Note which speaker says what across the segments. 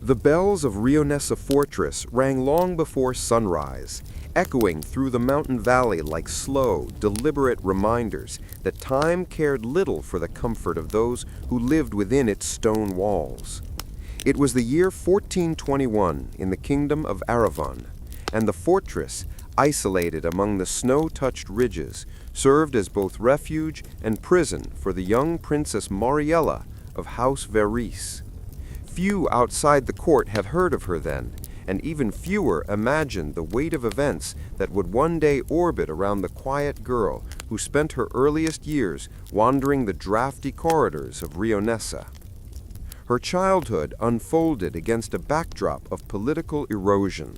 Speaker 1: The bells of Rionessa Fortress rang long before sunrise, echoing through the mountain valley like slow, deliberate reminders that time cared little for the comfort of those who lived within its stone walls. It was the year 1421 in the kingdom of Aravonne, and the fortress, isolated among the snow-touched ridges, served as both refuge and prison for the young Princess Mariela of House Veris. Few outside the court had heard of her then, and even fewer imagined the weight of events that would one day orbit around the quiet girl who spent her earliest years wandering the drafty corridors of Rionessa. Her childhood unfolded against a backdrop of political erosion.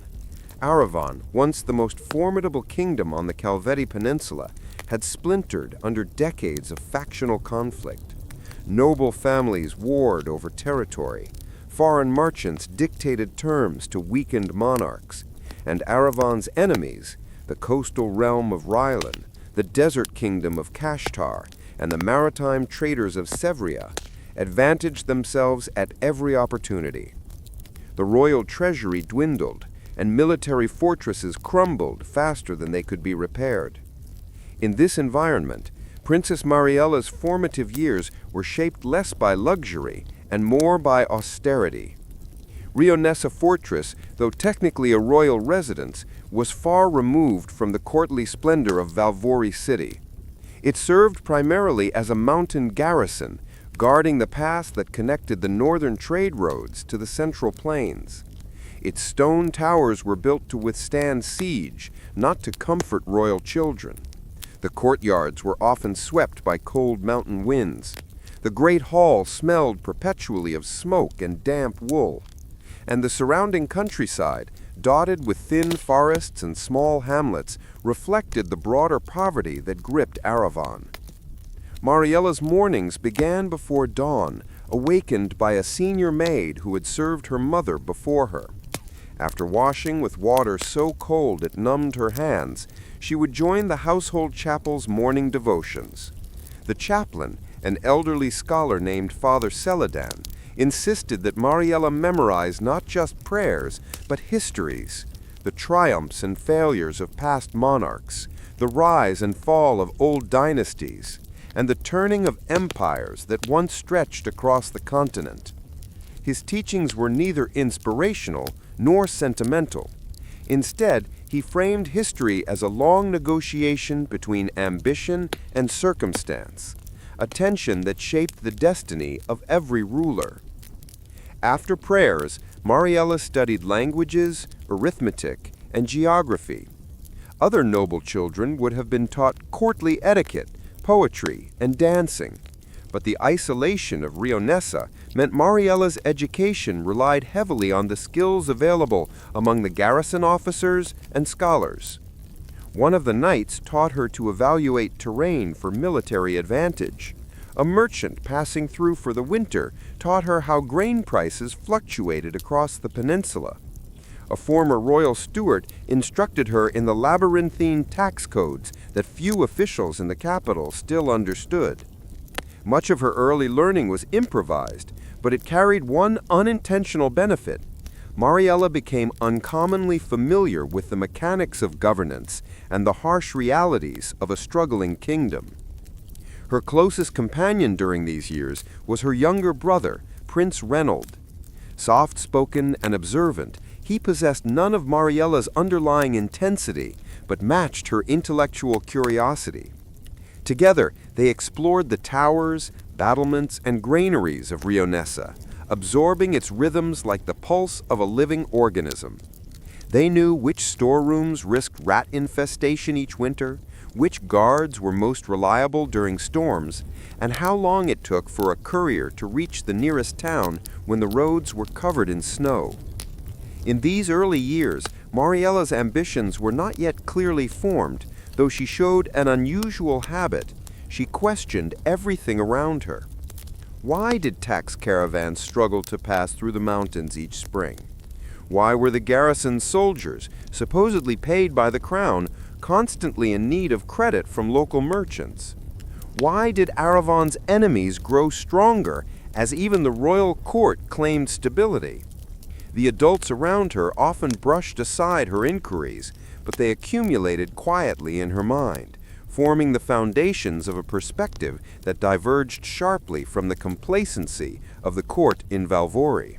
Speaker 1: Aravonne, once the most formidable kingdom on the Calveti Peninsula, had splintered under decades of factional conflict. Noble families warred over territory. Foreign merchants dictated terms to weakened monarchs, and Aravonne's enemies, the coastal realm of Rylan, the desert kingdom of Kashtar, and the maritime traders of Sevria, advantaged themselves at every opportunity. The royal treasury dwindled, and military fortresses crumbled faster than they could be repaired. In this environment, Princess Mariela's formative years were shaped less by luxury and more by austerity. Rionessa Fortress, though technically a royal residence, was far removed from the courtly splendor of Valvori City. It served primarily as a mountain garrison, guarding the pass that connected the northern trade roads to the central plains. Its stone towers were built to withstand siege, not to comfort royal children. The courtyards were often swept by cold mountain winds. The great hall smelled perpetually of smoke and damp wool, and the surrounding countryside, dotted with thin forests and small hamlets, reflected the broader poverty that gripped Aravonne. Mariela's mornings began before dawn, awakened by a senior maid who had served her mother before her. After washing with water so cold it numbed her hands, she would join the household chapel's morning devotions. The chaplain, an elderly scholar named Father Celadan, insisted that Mariela memorize not just prayers, but histories, the triumphs and failures of past monarchs, the rise and fall of old dynasties, and the turning of empires that once stretched across the continent. His teachings were neither inspirational nor sentimental. Instead, he framed history as a long negotiation between ambition and circumstance, a tension that shaped the destiny of every ruler. After prayers, Mariela studied languages, arithmetic, and geography. Other noble children would have been taught courtly etiquette, poetry, and dancing, but the isolation of Rionessa meant Mariela's education relied heavily on the skills available among the garrison officers and scholars. One of the knights taught her to evaluate terrain for military advantage. A merchant passing through for the winter taught her how grain prices fluctuated across the peninsula. A former royal steward instructed her in the labyrinthine tax codes that few officials in the capital still understood. Much of her early learning was improvised, but it carried one unintentional benefit. Mariela became uncommonly familiar with the mechanics of governance and the harsh realities of a struggling kingdom. Her closest companion during these years was her younger brother, Prince Reynold. Soft-spoken and observant, he possessed none of Mariela's underlying intensity, but matched her intellectual curiosity. Together, they explored the towers, battlements, and granaries of Rionessa, absorbing its rhythms like the pulse of a living organism. They knew which storerooms risked rat infestation each winter, which guards were most reliable during storms, and how long it took for a courier to reach the nearest town when the roads were covered in snow. In these early years, Mariela's ambitions were not yet clearly formed, though she showed an unusual habit. She questioned everything around her. Why did tax caravans struggle to pass through the mountains each spring? Why were the garrison soldiers, supposedly paid by the crown, constantly in need of credit from local merchants? Why did Aravonne's enemies grow stronger as even the royal court claimed stability? The adults around her often brushed aside her inquiries, but they accumulated quietly in her mind, forming the foundations of a perspective that diverged sharply from the complacency of the court in Valvori.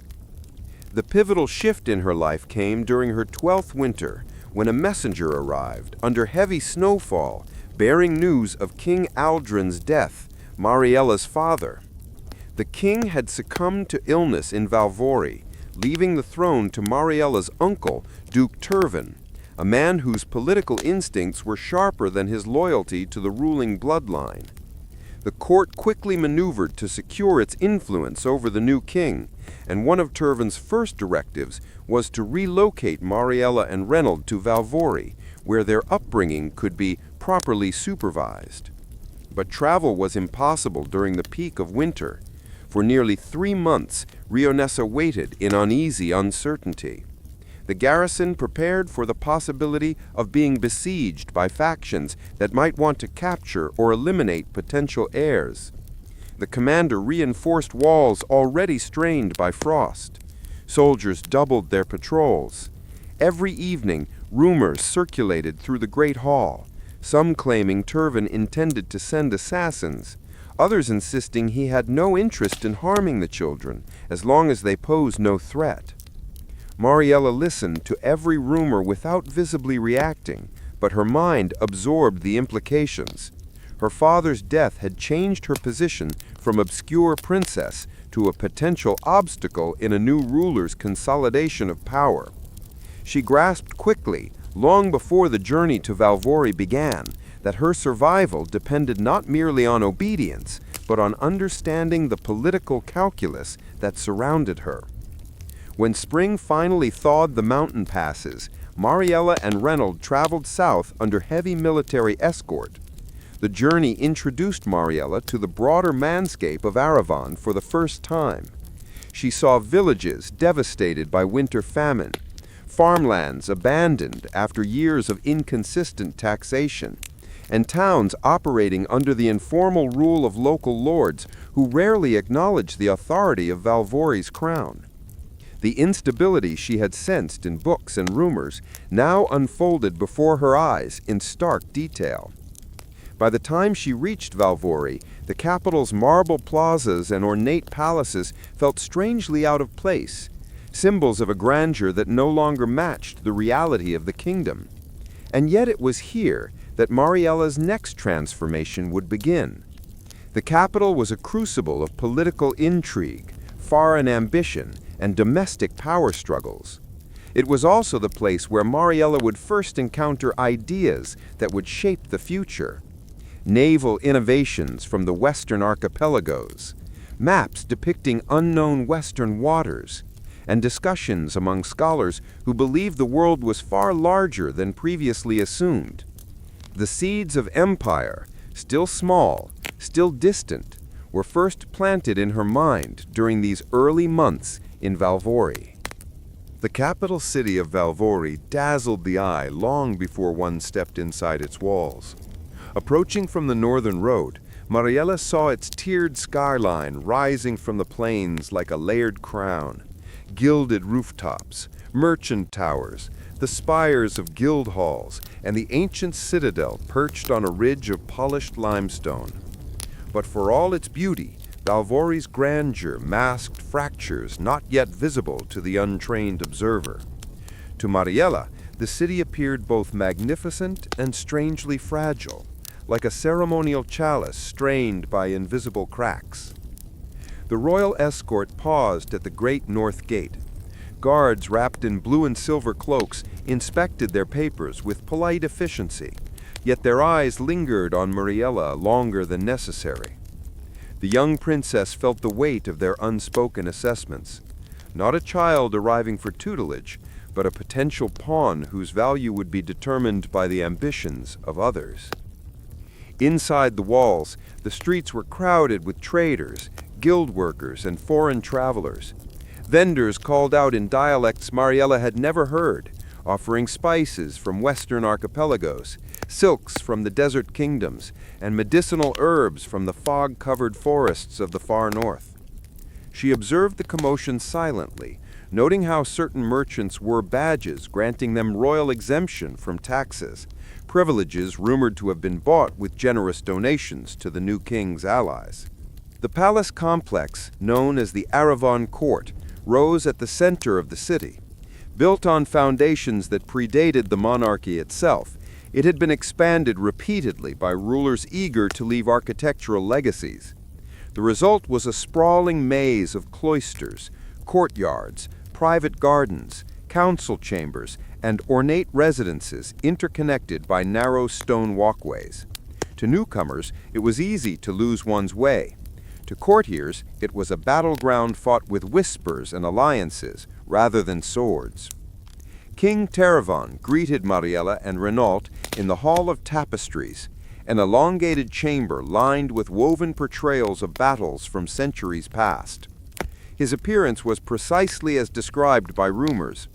Speaker 1: The pivotal shift in her life came during her 12th winter, when a messenger arrived under heavy snowfall, bearing news of King Aldrin's death, Mariela's father. The king had succumbed to illness in Valvori, leaving the throne to Mariela's uncle, Duke Turvin, a man whose political instincts were sharper than his loyalty to the ruling bloodline. The court quickly maneuvered to secure its influence over the new king, and one of Turvin's first directives was to relocate Mariela and Reynold to Valvori, where their upbringing could be properly supervised. But travel was impossible during the peak of winter. For nearly 3 months, Rionessa waited in uneasy uncertainty. The garrison prepared for the possibility of being besieged by factions that might want to capture or eliminate potential heirs. The commander reinforced walls already strained by frost. Soldiers doubled their patrols. Every evening, rumors circulated through the Great Hall, some claiming Turvin intended to send assassins, others insisting he had no interest in harming the children, as long as they posed no threat. Mariela listened to every rumor without visibly reacting, but her mind absorbed the implications. Her father's death had changed her position from obscure princess to a potential obstacle in a new ruler's consolidation of power. She grasped quickly, long before the journey to Valvori began, that her survival depended not merely on obedience, but on understanding the political calculus that surrounded her. When spring finally thawed the mountain passes, Mariela and Reynold traveled south under heavy military escort. The journey introduced Mariela to the broader landscape of Aravonne for the first time. She saw villages devastated by winter famine, farmlands abandoned after years of inconsistent taxation, and towns operating under the informal rule of local lords who rarely acknowledged the authority of Valvori's crown. The instability she had sensed in books and rumors now unfolded before her eyes in stark detail. By the time she reached Valvori, the capital's marble plazas and ornate palaces felt strangely out of place, symbols of a grandeur that no longer matched the reality of the kingdom. And yet it was here that Mariela's next transformation would begin. The capital was a crucible of political intrigue, foreign ambition, and domestic power struggles. It was also the place where Mariela would first encounter ideas that would shape the future. Naval innovations from the western archipelagos, maps depicting unknown western waters, and discussions among scholars who believed the world was far larger than previously assumed. The seeds of empire, still small, still distant, were first planted in her mind during these early months in Valvori. The capital city of Valvori dazzled the eye long before one stepped inside its walls. Approaching from the northern road, Mariela saw its tiered skyline rising from the plains like a layered crown. Gilded rooftops, merchant towers, the spires of guild halls, and the ancient citadel perched on a ridge of polished limestone. But for all its beauty, Valvori's grandeur masked fractures not yet visible to the untrained observer. To Mariela, the city appeared both magnificent and strangely fragile, like a ceremonial chalice strained by invisible cracks. The royal escort paused at the great north gate. Guards wrapped in blue and silver cloaks inspected their papers with polite efficiency, yet their eyes lingered on Mariela longer than necessary. The young princess felt the weight of their unspoken assessments. Not a child arriving for tutelage, but a potential pawn whose value would be determined by the ambitions of others. Inside the walls, the streets were crowded with traders, guild workers, and foreign travelers. Vendors called out in dialects Mariela had never heard, offering spices from western archipelagos, silks from the desert kingdoms, and medicinal herbs from the fog-covered forests of the far north. She observed the commotion silently, noting how certain merchants wore badges granting them royal exemption from taxes, privileges rumored to have been bought with generous donations to the new king's allies. The palace complex, known as the Aravonne court, rose at the center of the city. Built on foundations that predated the monarchy itself, it had been expanded repeatedly by rulers eager to leave architectural legacies. The result was a sprawling maze of cloisters, courtyards, private gardens, council chambers, and ornate residences interconnected by narrow stone walkways. To newcomers, it was easy to lose one's way. To courtiers, it was a battleground fought with whispers and alliances rather than swords. King Aravonne greeted Mariela and Renault in the Hall of Tapestries, an elongated chamber lined with woven portrayals of battles from centuries past. His appearance was precisely as described by rumors: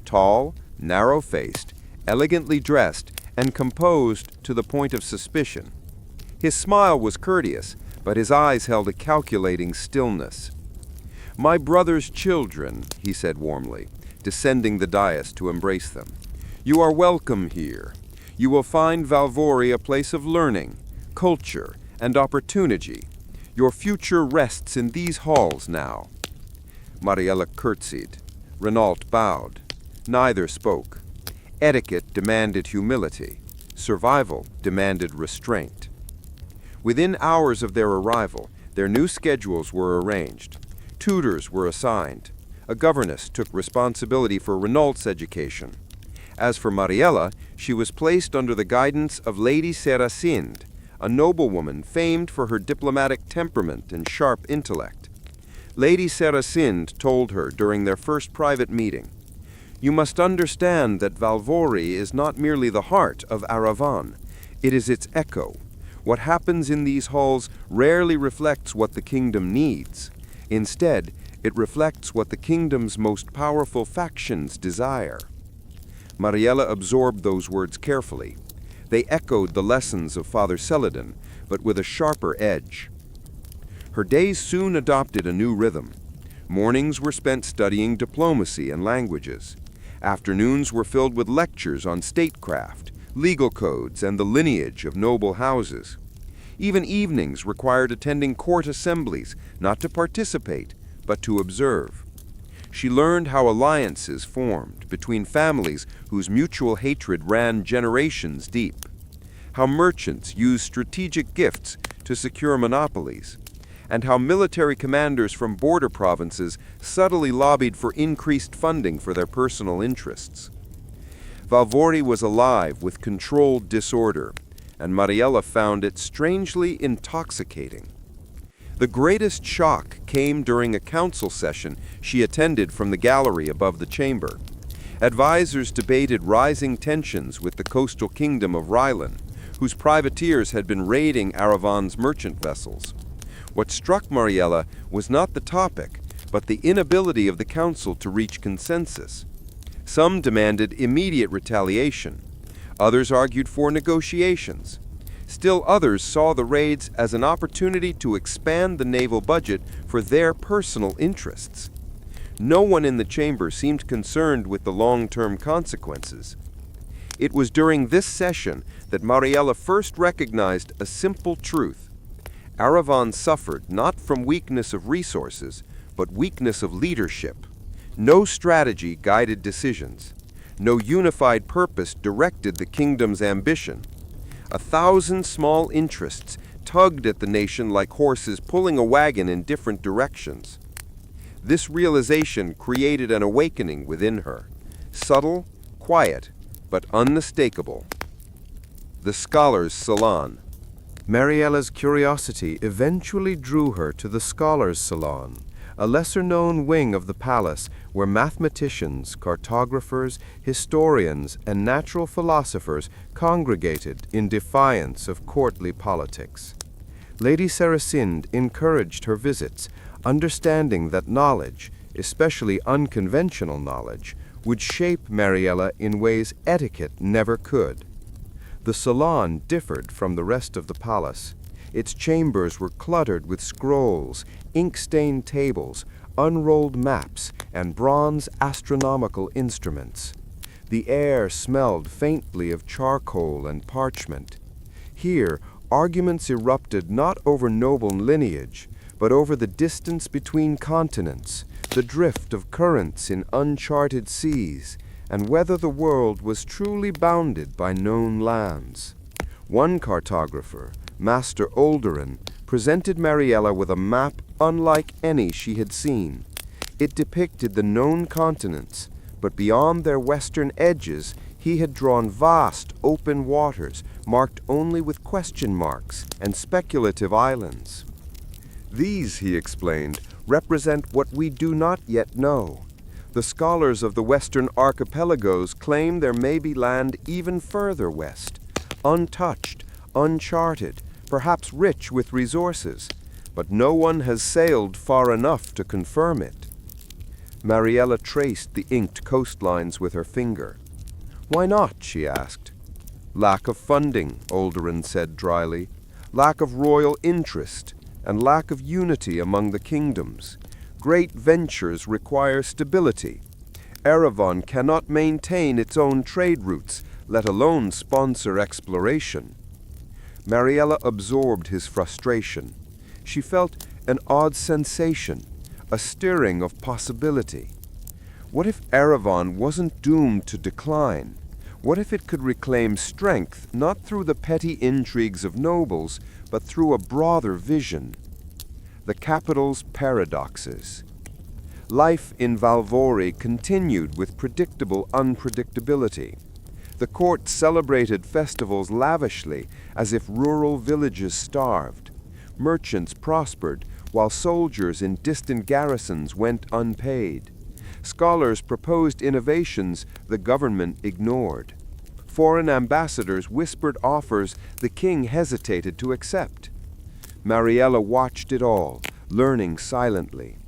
Speaker 1: tall, narrow-faced, elegantly dressed, and composed to the point of suspicion. His smile was courteous, but his eyes held a calculating stillness. "My brother's children," he said warmly, descending the dais to embrace them. "You are welcome here. You will find Valvori a place of learning, culture, and opportunity. Your future rests in these halls now." Mariela curtsied. Renault bowed. Neither spoke. Etiquette demanded humility. Survival demanded restraint. Within hours of their arrival, their new schedules were arranged. Tutors were assigned. A governess took responsibility for Renault's education. As for Mariela, she was placed under the guidance of Lady Saracinde, a noblewoman famed for her diplomatic temperament and sharp intellect. Lady Saracinde told her during their first private meeting, "You must understand that Valvori is not merely the heart of Aravonne, it is its echo. What happens in these halls rarely reflects what the kingdom needs. Instead, it reflects what the kingdom's most powerful factions desire." Mariela absorbed those words carefully. They echoed the lessons of Father Celadon, but with a sharper edge. Her days soon adopted a new rhythm. Mornings were spent studying diplomacy and languages. Afternoons were filled with lectures on statecraft, legal codes, and the lineage of noble houses. Even evenings required attending court assemblies, not to participate, but to observe. She learned how alliances formed between families whose mutual hatred ran generations deep, how merchants used strategic gifts to secure monopolies, and how military commanders from border provinces subtly lobbied for increased funding for their personal interests. Valvori was alive with controlled disorder, and Mariela found it strangely intoxicating. The greatest shock came during a council session she attended from the gallery above the chamber. Advisors debated rising tensions with the coastal kingdom of Rylan, whose privateers had been raiding Aravonne's merchant vessels. What struck Mariela was not the topic, but the inability of the council to reach consensus. Some demanded immediate retaliation. Others argued for negotiations. Still others saw the raids as an opportunity to expand the naval budget for their personal interests. No one in the chamber seemed concerned with the long-term consequences. It was during this session that Mariela first recognized a simple truth. Aravonne suffered not from weakness of resources, but weakness of leadership. No strategy guided decisions. No unified purpose directed the kingdom's ambition. 1,000 small interests tugged at the nation like horses pulling a wagon in different directions. This realization created an awakening within her, subtle, quiet, but unmistakable. The Scholars' Salon. Mariela's curiosity eventually drew her to the Scholars' Salon, a lesser-known wing of the palace where mathematicians, cartographers, historians, and natural philosophers congregated in defiance of courtly politics. Lady Saracinde encouraged her visits, understanding that knowledge, especially unconventional knowledge, would shape Mariela in ways etiquette never could. The salon differed from the rest of the palace. Its chambers were cluttered with scrolls, ink-stained tables, unrolled maps, and bronze astronomical instruments. The air smelled faintly of charcoal and parchment. Here, arguments erupted not over noble lineage, but over the distance between continents, the drift of currents in uncharted seas, and whether the world was truly bounded by known lands. One cartographer, Master Olderin, presented Mariela with a map unlike any she had seen. It depicted the known continents, but beyond their western edges he had drawn vast open waters marked only with question marks and speculative islands. These, he explained, represent what we do not yet know. The scholars of the western archipelagos claim there may be land even further west, untouched, uncharted, perhaps rich with resources, but no one has sailed far enough to confirm it. Mariela traced the inked coastlines with her finger. "Why not?" she asked. "Lack of funding," Olderin said dryly, "lack of royal interest, and lack of unity among the kingdoms. Great ventures require stability. Aravonne cannot maintain its own trade routes, let alone sponsor exploration." Mariela absorbed his frustration. She felt an odd sensation, a stirring of possibility. What if Aravonne wasn't doomed to decline? What if it could reclaim strength not through the petty intrigues of nobles, but through a broader vision? The capital's paradoxes. Life in Valvori continued with predictable unpredictability. The court celebrated festivals lavishly, as if rural villages starved. Merchants prospered, while soldiers in distant garrisons went unpaid. Scholars proposed innovations the government ignored. Foreign ambassadors whispered offers the king hesitated to accept. Mariela watched it all, learning silently.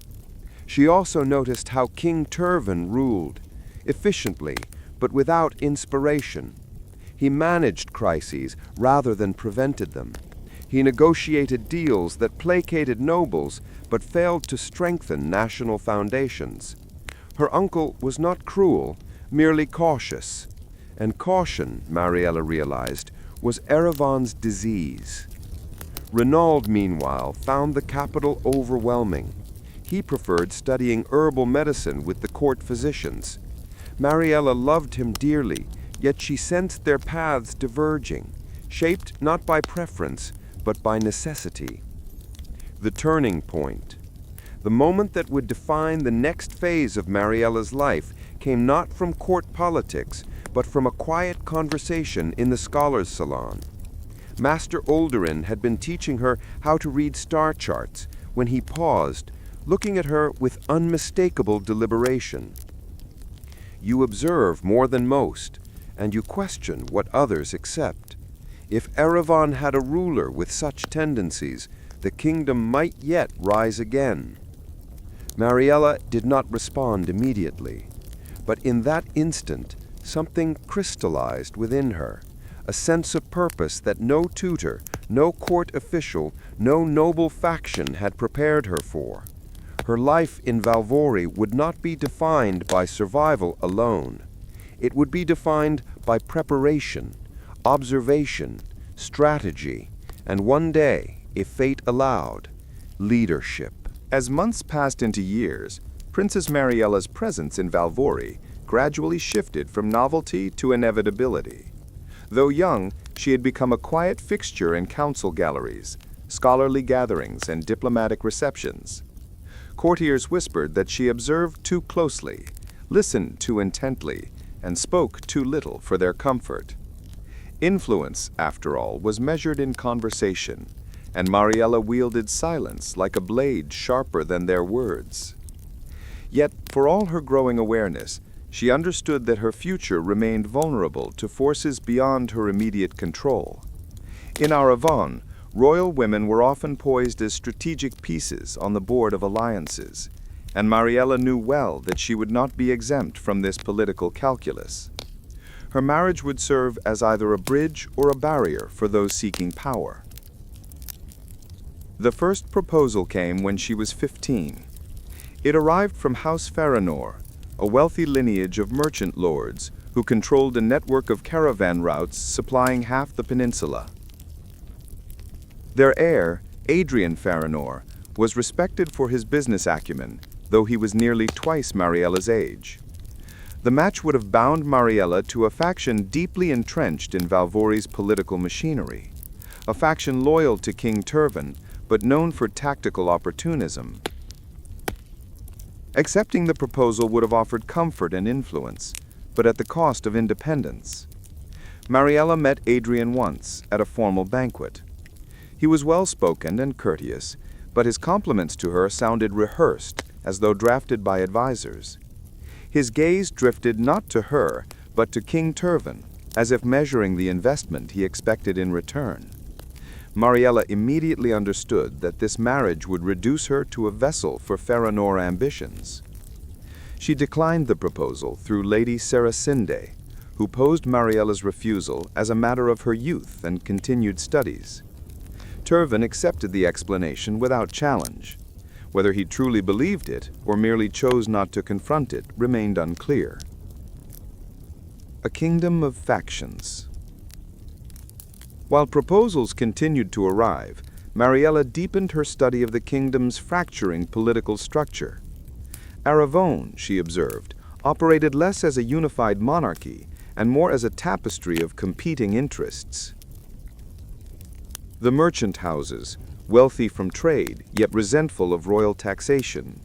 Speaker 1: She also noticed how King Turvan ruled, efficiently, but without inspiration. He managed crises rather than prevented them. He negotiated deals that placated nobles but failed to strengthen national foundations. Her uncle was not cruel, merely cautious. And caution, Mariela realized, was Aravonne's disease. Renaud, meanwhile, found the capital overwhelming. He preferred studying herbal medicine with the court physicians. Mariela loved him dearly, yet she sensed their paths diverging, shaped not by preference, but by necessity. The turning point. The moment that would define the next phase of Mariela's life came not from court politics, but from a quiet conversation in the scholars' salon. Master Olderin had been teaching her how to read star charts when he paused, looking at her with unmistakable deliberation. "You observe more than most, and you question what others accept. If Aravonne had a ruler with such tendencies, the kingdom might yet rise again." Mariela did not respond immediately, but in that instant something crystallized within her, a sense of purpose that no tutor, no court official, no noble faction had prepared her for. Her life in Valvori would not be defined by survival alone. It would be defined by preparation, observation, strategy, and one day, if fate allowed, leadership.
Speaker 2: As months passed into years, Princess Mariela's presence in Valvori gradually shifted from novelty to inevitability. Though young, she had become a quiet fixture in council galleries, scholarly gatherings, and diplomatic receptions. Courtiers whispered that she observed too closely, listened too intently, and spoke too little for their comfort. Influence, after all, was measured in conversation, and Mariela wielded silence like a blade sharper than their words. Yet, for all her growing awareness, she understood that her future remained vulnerable to forces beyond her immediate control. In Aravonne, royal women were often poised as strategic pieces on the board of alliances, and Mariela knew well that she would not be exempt from this political calculus. Her marriage would serve as either a bridge or a barrier for those seeking power. The first proposal came when she was 15. It arrived from House Faranor, a wealthy lineage of merchant lords who controlled a network of caravan routes supplying half the peninsula. Their heir, Adrian Faranor, was respected for his business acumen, though he was nearly twice Mariela's age. The match would have bound Mariela to a faction deeply entrenched in Valvori's political machinery, a faction loyal to King Turvan, but known for tactical opportunism. Accepting the proposal would have offered comfort and influence, but at the cost of independence. Mariela met Adrian once at a formal banquet. He was well-spoken and courteous, but his compliments to her sounded rehearsed, as though drafted by advisors. His gaze drifted not to her, but to King Turvan, as if measuring the investment he expected in return. Mariela immediately understood that this marriage would reduce her to a vessel for Faranor ambitions. She declined the proposal through Lady Saracinde, who posed Mariela's refusal as a matter of her youth and continued studies. Turvan accepted the explanation without challenge. Whether he truly believed it or merely chose not to confront it remained unclear. A kingdom of factions. While proposals continued to arrive, Mariela deepened her study of the kingdom's fracturing political structure. Aravonne, she observed, operated less as a unified monarchy and more as a tapestry of competing interests. The merchant houses, wealthy from trade, yet resentful of royal taxation.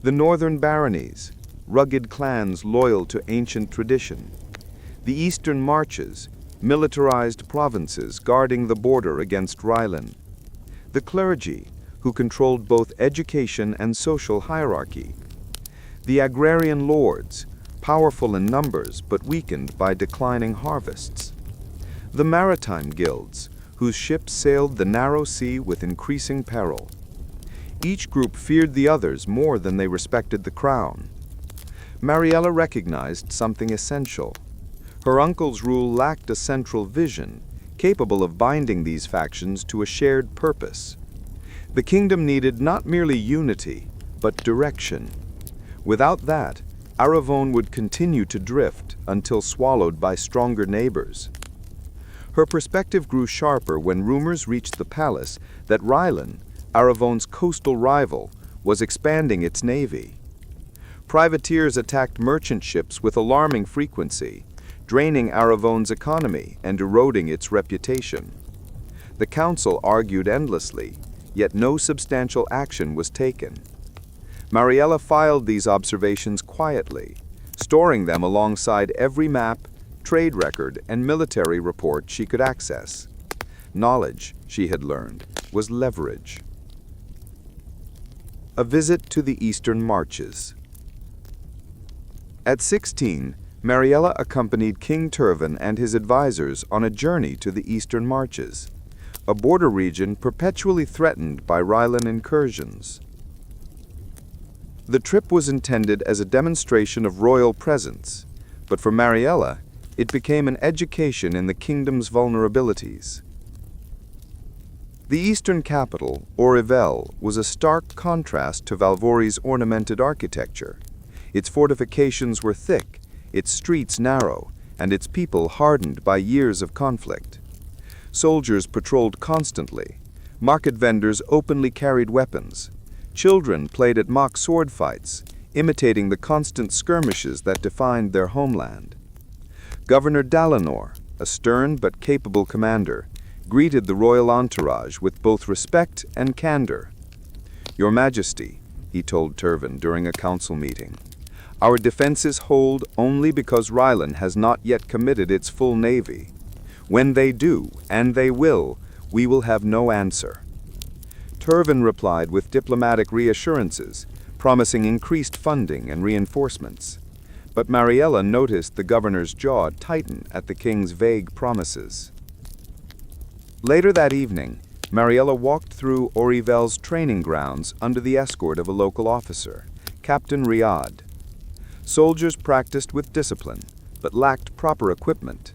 Speaker 2: The northern baronies, rugged clans loyal to ancient tradition. The eastern marches, militarized provinces guarding the border against Rylan. The clergy, who controlled both education and social hierarchy. The agrarian lords, powerful in numbers but weakened by declining harvests. The maritime guilds, whose ships sailed the narrow sea with increasing peril. Each group feared the others more than they respected the crown. Mariela recognized something essential. Her uncle's rule lacked a central vision, capable of binding these factions to a shared purpose. The kingdom needed not merely unity, but direction. Without that, Aravonne would continue to drift until swallowed by stronger neighbors. Her perspective grew sharper when rumors reached the palace that Rylan, Aravonne's coastal rival, was expanding its navy. Privateers attacked merchant ships with alarming frequency, draining Aravonne's economy and eroding its reputation. The council argued endlessly, yet no substantial action was taken. Mariela filed these observations quietly, storing them alongside every map, trade record, and military report she could access. Knowledge, she had learned, was leverage. A visit to the Eastern Marches. At 16, Mariela accompanied King Turvan and his advisors on a journey to the Eastern Marches, a border region perpetually threatened by Rylan incursions. The trip was intended as a demonstration of royal presence, but for Mariela, it became an education in the kingdom's vulnerabilities. The eastern capital, Aravonne, was a stark contrast to Valvori's ornamented architecture. Its fortifications were thick, its streets narrow, and its people hardened by years of conflict. Soldiers patrolled constantly. Market vendors openly carried weapons. Children played at mock sword fights, imitating the constant skirmishes that defined their homeland. Governor Dalanor, a stern but capable commander, greeted the royal entourage with both respect and candor. "Your Majesty," he told Turvan during a council meeting, "our defenses hold only because Rylan has not yet committed its full navy. When they do, and they will, we will have no answer." Turvan replied with diplomatic reassurances, promising increased funding and reinforcements. But Mariela noticed the governor's jaw tighten at the king's vague promises. Later that evening, Mariela walked through Aravonne's training grounds under the escort of a local officer, Captain Riyad. Soldiers practiced with discipline, but lacked proper equipment.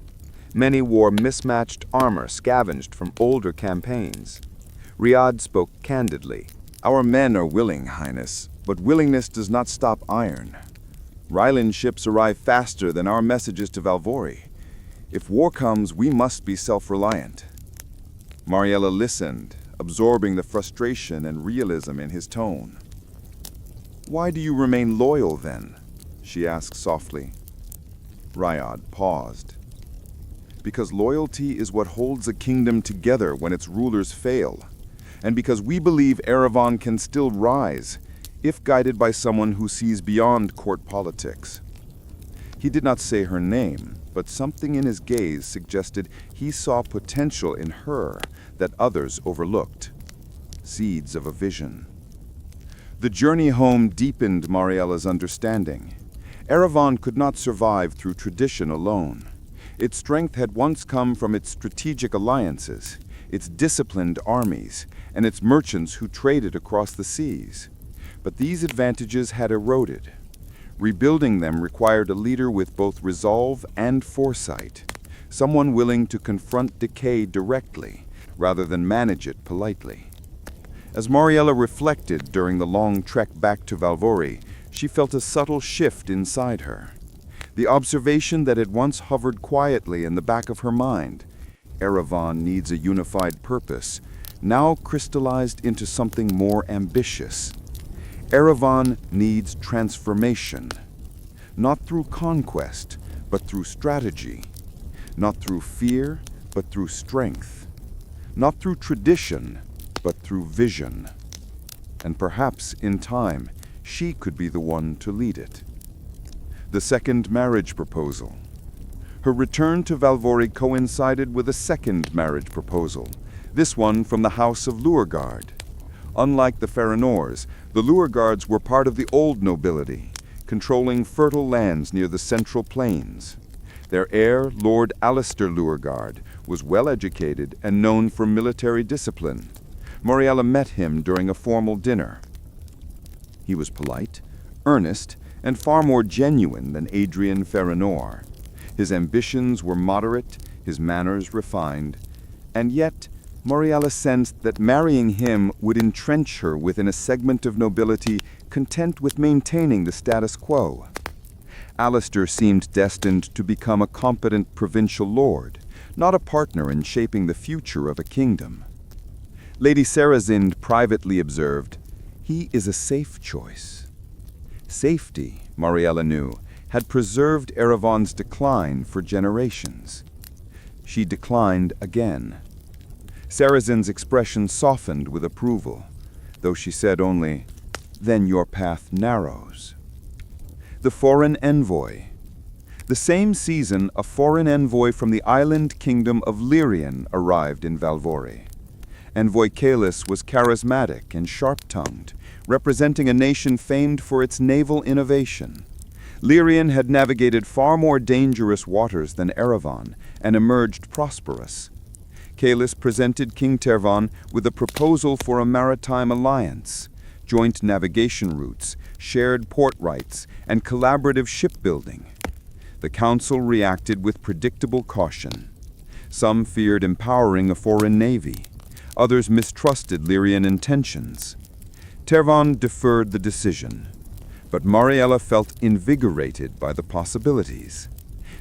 Speaker 2: Many wore mismatched armor scavenged from older campaigns. Riyad spoke candidly. "Our men are willing, Highness, But willingness does not stop iron. Ryland's ships arrive faster than our messages to Valvori. If war comes, we must be self-reliant. Mariela listened, absorbing the frustration and realism in his tone. "Why do you remain loyal, then?" she asked softly. Ryad paused. "Because loyalty is what holds a kingdom together when its rulers fail, and because we believe Aravonne can still rise, if guided by someone who sees beyond court politics." He did not say her name, but something in his gaze suggested he saw potential in her that others overlooked. Seeds of a vision. The journey home deepened Mariela's understanding. Aravonne could not survive through tradition alone. Its strength had once come from its strategic alliances, its disciplined armies, and its merchants who traded across the seas. But these advantages had eroded. Rebuilding them required a leader with both resolve and foresight, someone willing to confront decay directly, rather than manage it politely. As Mariela reflected during the long trek back to Valvori, she felt a subtle shift inside her. The observation that had once hovered quietly in the back of her mind, Aravonne needs a unified purpose, now crystallized into something more ambitious. Aravonne needs transformation, not through conquest, but through strategy, not through fear, but through strength, not through tradition, but through vision. And perhaps, in time, she could be the one to lead it. The second marriage proposal. Her return to Valvori coincided with a second marriage proposal, this one from the House of Luergard. Unlike the Ferenors, the Luergards were part of the old nobility, controlling fertile lands near the Central Plains. Their heir, Lord Alistair Luergard, was well-educated and known for military discipline. Mariela met him during a formal dinner. He was polite, earnest, and far more genuine than Adrian Ferenor. His ambitions were moderate, his manners refined, and yet Mariela sensed that marrying him would entrench her within a segment of nobility content with maintaining the status quo. Alistair seemed destined to become a competent provincial lord, not a partner in shaping the future of a kingdom. Lady Sarazind privately observed, "He is a safe choice." Safety, Mariela knew, had preserved Aravonne's decline for generations. She declined again. Sarazind's expression softened with approval, though she said only, "Then your path narrows." The foreign envoy. The same season, a foreign envoy from the island kingdom of Lyrian arrived in Valvori. Envoy Caelus was charismatic and sharp-tongued, representing a nation famed for its naval innovation. Lyrian had navigated far more dangerous waters than Aravonne and emerged prosperous. Caelus presented King Tervan with a proposal for a maritime alliance, joint navigation routes, shared port rights, and collaborative shipbuilding. The council reacted with predictable caution. Some feared empowering a foreign navy. Others mistrusted Lyrian intentions. Tervan deferred the decision, but Mariela felt invigorated by the possibilities.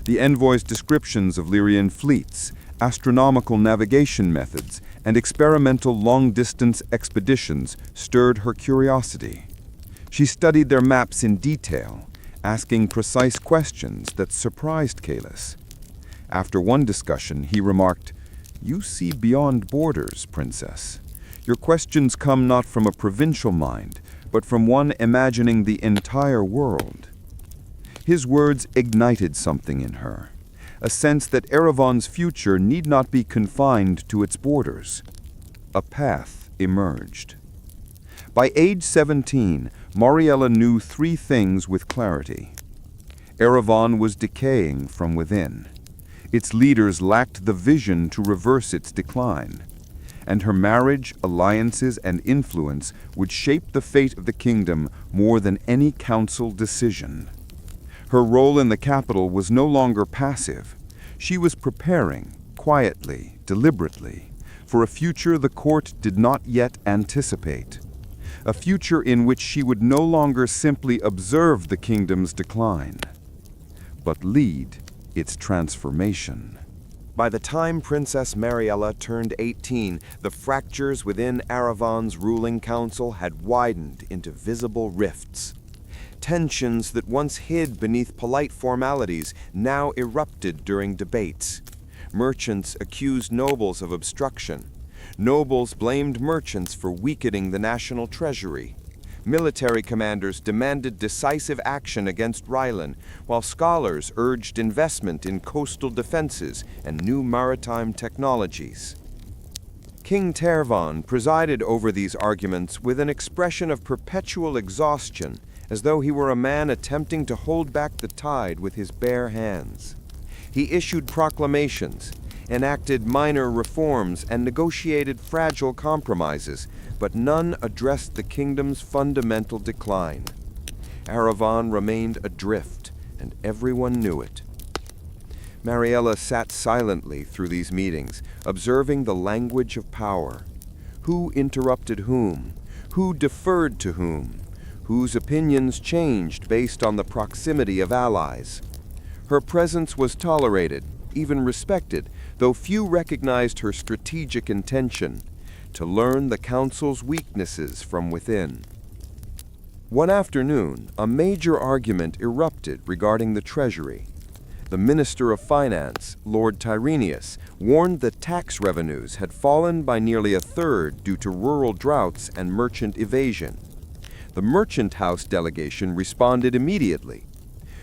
Speaker 2: The envoy's descriptions of Lyrian fleets, astronomical navigation methods, and experimental long-distance expeditions stirred her curiosity. She studied their maps in detail, asking precise questions that surprised Caelus. After one discussion, he remarked, "You see beyond borders, Princess. Your questions come not from a provincial mind, but from one imagining the entire world." His words ignited something in her, a sense that Aravonne's future need not be confined to its borders. A path emerged. By age 17, Mariela knew three things with clarity. Aravonne was decaying from within. Its leaders lacked the vision to reverse its decline. And her marriage, alliances, and influence would shape the fate of the kingdom more than any council decision. Her role in the capital was no longer passive. She was preparing, quietly, deliberately, for a future the court did not yet anticipate. a future in which she would no longer simply observe the kingdom's decline, but lead its transformation.
Speaker 1: By the time Princess Mariela turned 18, the fractures within Aravonne's ruling council had widened into visible rifts. Tensions that once hid beneath polite formalities now erupted during debates. Merchants accused nobles of obstruction. Nobles blamed merchants for weakening the national treasury. Military commanders demanded decisive action against Rylan, while scholars urged investment in coastal defenses and new maritime technologies. King Tervon presided over these arguments with an expression of perpetual exhaustion, as though he were a man attempting to hold back the tide with his bare hands. He issued proclamations, enacted minor reforms, and negotiated fragile compromises, but none addressed the kingdom's fundamental decline. Aravonne remained adrift, and everyone knew it. Mariela sat silently through these meetings, observing the language of power. Who interrupted whom? Who deferred to whom? Whose opinions changed based on the proximity of allies? Her presence was tolerated, even respected, though few recognized her strategic intention: to learn the council's weaknesses from within. One afternoon, a major argument erupted regarding the treasury. The Minister of Finance, Lord Tyrenius, warned that tax revenues had fallen by nearly a third due to rural droughts and merchant evasion. The Merchant House delegation responded immediately.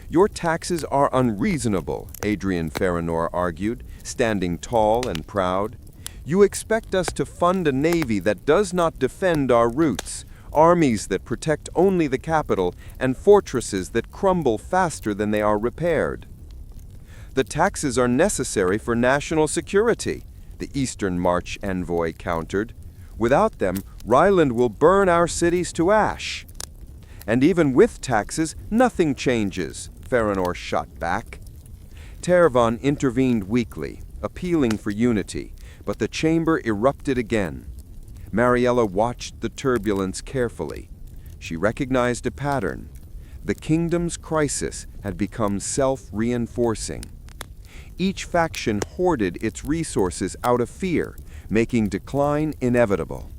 Speaker 1: "Your taxes are unreasonable," Adrian Ferranor argued, standing tall and proud. "You expect us to fund a navy that does not defend our roots, armies that protect only the capital, and fortresses that crumble faster than they are repaired." "The taxes are necessary for national security," the Eastern March envoy countered. "Without them, Ryland will burn our cities to ash." "And even with taxes, nothing changes," Ferranor shot back. Tervon intervened weakly, appealing for unity, but the chamber erupted again. Mariela watched the turbulence carefully. She recognized a pattern. The kingdom's crisis had become self-reinforcing. Each faction hoarded its resources out of fear, making decline inevitable.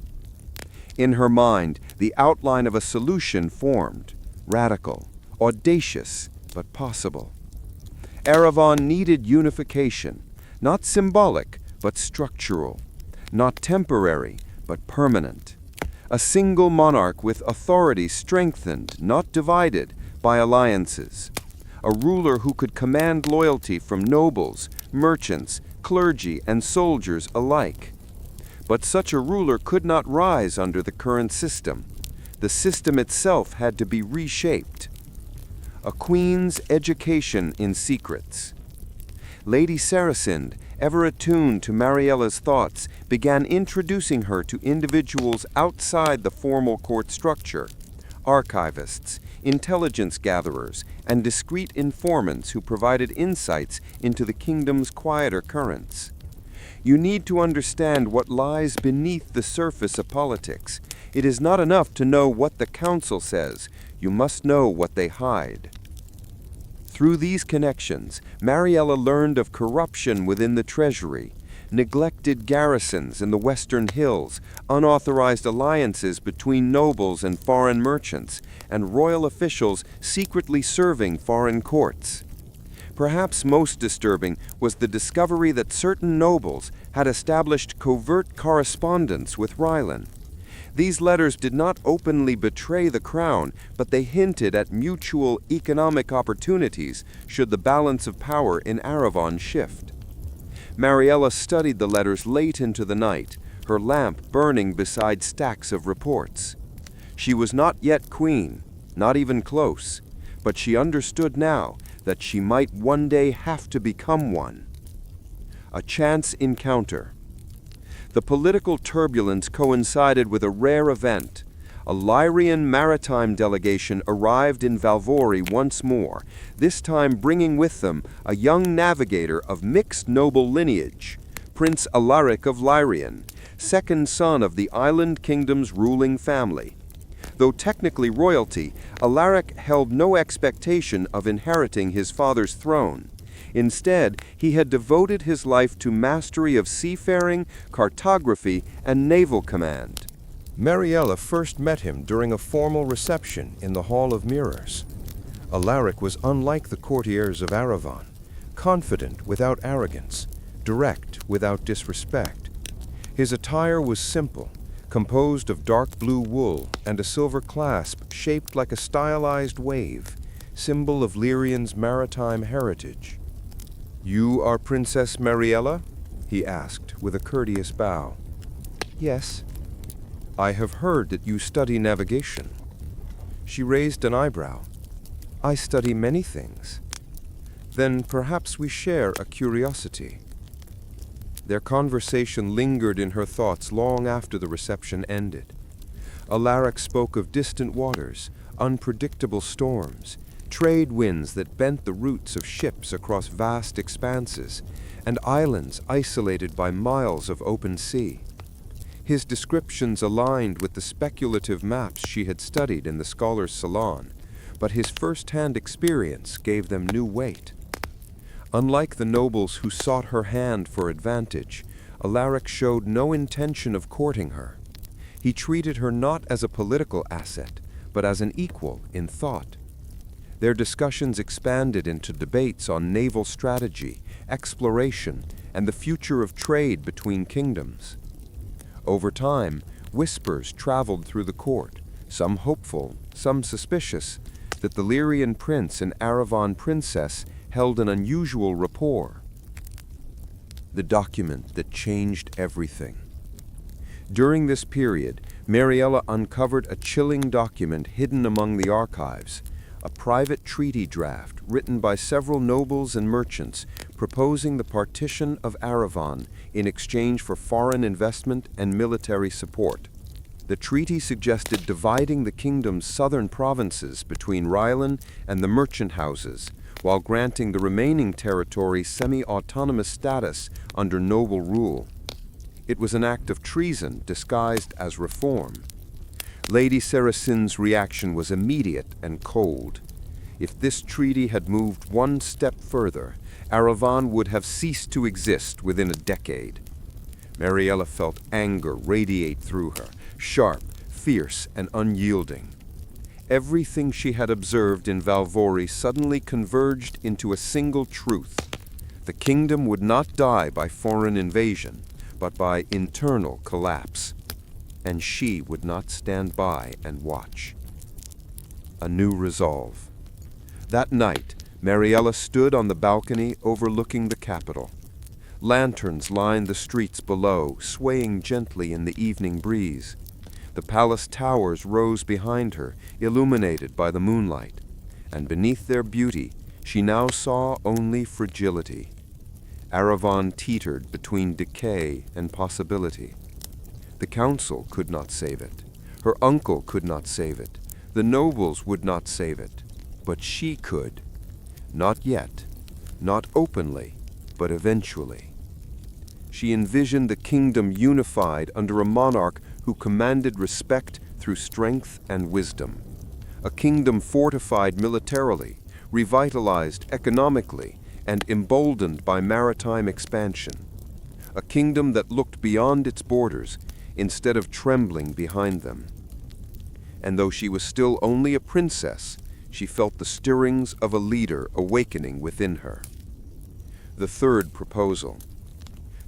Speaker 1: In her mind, the outline of a solution formed: radical, audacious, but possible. Aravonne needed unification, not symbolic, but structural, not temporary, but permanent. A single monarch with authority strengthened, not divided, by alliances. A ruler who could command loyalty from nobles, merchants, clergy, and soldiers alike. But such a ruler could not rise under the current system. The system itself had to be reshaped. A queen's education in secrets. Lady Saracen, ever attuned to Mariela's thoughts, began introducing her to individuals outside the formal court structure: archivists, intelligence gatherers, and discreet informants who provided insights into the kingdom's quieter currents. You need to understand what lies beneath the surface of politics. It is not enough to know what the council says. You must know what they hide. Through these connections, Mariela learned of corruption within the treasury, neglected garrisons in the western hills, unauthorized alliances between nobles and foreign merchants, and royal officials secretly serving foreign courts. Perhaps most disturbing was the discovery that certain nobles had established covert correspondence with Rylan. These letters did not openly betray the crown, but they hinted at mutual economic opportunities should the balance of power in Aravonne shift. Mariela studied the letters late into the night, her lamp burning beside stacks of reports. She was not yet queen, not even close, but she understood now that she might one day have to become one. A chance encounter. The political turbulence coincided with a rare event. A Lyrian maritime delegation arrived in Valvori once more, this time bringing with them a young navigator of mixed noble lineage, Prince Alaric of Lyrian, second son of the island kingdom's ruling family. Though technically royalty, Alaric held no expectation of inheriting his father's throne. Instead, he had devoted his life to mastery of seafaring, cartography, and naval command. Mariela first met him during a formal reception in the Hall of Mirrors. Alaric was unlike the courtiers of Aravonne, confident without arrogance, direct without disrespect. His attire was simple, composed of dark blue wool and a silver clasp shaped like a stylized wave, symbol of Lyrian's maritime heritage. "You are Princess Mariela?" he asked with a courteous bow. "Yes." "I have heard that you study navigation." She raised an eyebrow. "I study many things." "Then perhaps we share a curiosity." Their conversation lingered in her thoughts long after the reception ended. Alaric spoke of distant waters, unpredictable storms, trade winds that bent the routes of ships across vast expanses, and islands isolated by miles of open sea. His descriptions aligned with the speculative maps she had studied in the scholars' salon, but his first-hand experience gave them new weight. Unlike the nobles who sought her hand for advantage, Alaric showed no intention of courting her. He treated her not as a political asset, but as an equal in thought. Their discussions expanded into debates on naval strategy, exploration, and the future of trade between kingdoms. Over time, whispers traveled through the court, some hopeful, some suspicious, that the Lyrian prince and Aravonne princess held an unusual rapport. The document that changed everything. During this period, Mariela uncovered a chilling document hidden among the archives, a private treaty draft written by several nobles and merchants proposing the partition of Aravonne in exchange for foreign investment and military support. The treaty suggested dividing the kingdom's southern provinces between Rylan and the merchant houses, while granting the remaining territory semi-autonomous status under noble rule. It was an act of treason disguised as reform. Lady Saracin's reaction was immediate and cold. If this treaty had moved one step further, Aravonne would have ceased to exist within a decade. Mariela felt anger radiate through her, sharp, fierce, and unyielding. Everything she had observed in Valvori suddenly converged into a single truth. The kingdom would not die by foreign invasion, but by internal collapse. And she would not stand by and watch. A new resolve. That night, Mariela stood on the balcony overlooking the capital. Lanterns lined the streets below, swaying gently in the evening breeze. The palace towers rose behind her, illuminated by the moonlight, and beneath their beauty, she now saw only fragility. Aravonne teetered between decay and possibility. The council could not save it. Her uncle could not save it. The nobles would not save it. But she could. Not yet. Not openly, but eventually. She envisioned the kingdom unified under a monarch who commanded respect through strength and wisdom. A kingdom fortified militarily, revitalized economically, and emboldened by maritime expansion. A kingdom that looked beyond its borders instead of trembling behind them. And though she was still only a princess, she felt the stirrings of a leader awakening within her. The third proposal.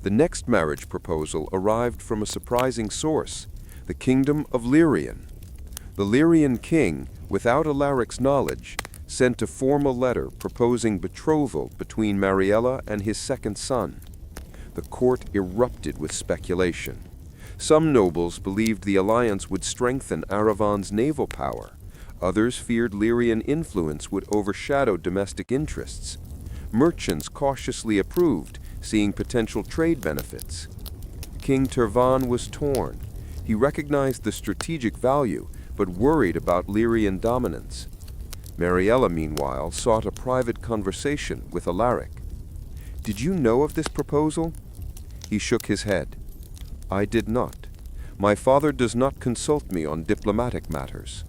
Speaker 1: The next marriage proposal arrived from a surprising source, the kingdom of Lyrian. The Lyrian king, without Alaric's knowledge, sent a formal letter proposing betrothal between Mariela and his second son. The court erupted with speculation. Some nobles believed the alliance would strengthen Aravonne's naval power. Others feared Lyrian influence would overshadow domestic interests. Merchants cautiously approved, seeing potential trade benefits. King Tervan was torn. He recognized the strategic value, but worried about Lyrian dominance. Mariela, meanwhile, sought a private conversation with Alaric. "Did you know of this proposal?" He shook his head. "I did not. My father does not consult me on diplomatic matters.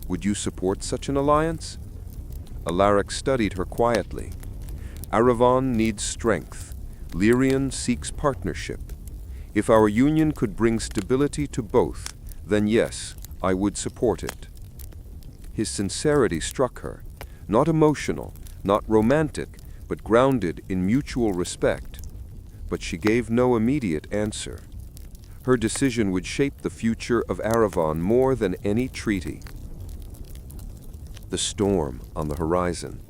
Speaker 1: Would you support such an alliance?" Alaric studied her quietly. "Aravonne needs strength. Lyrian seeks partnership. If our union could bring stability to both, then yes, I would support it." His sincerity struck her, not emotional, not romantic, but grounded in mutual respect. But she gave no immediate answer. Her decision would shape the future of Aravonne more than any treaty. The storm on the horizon.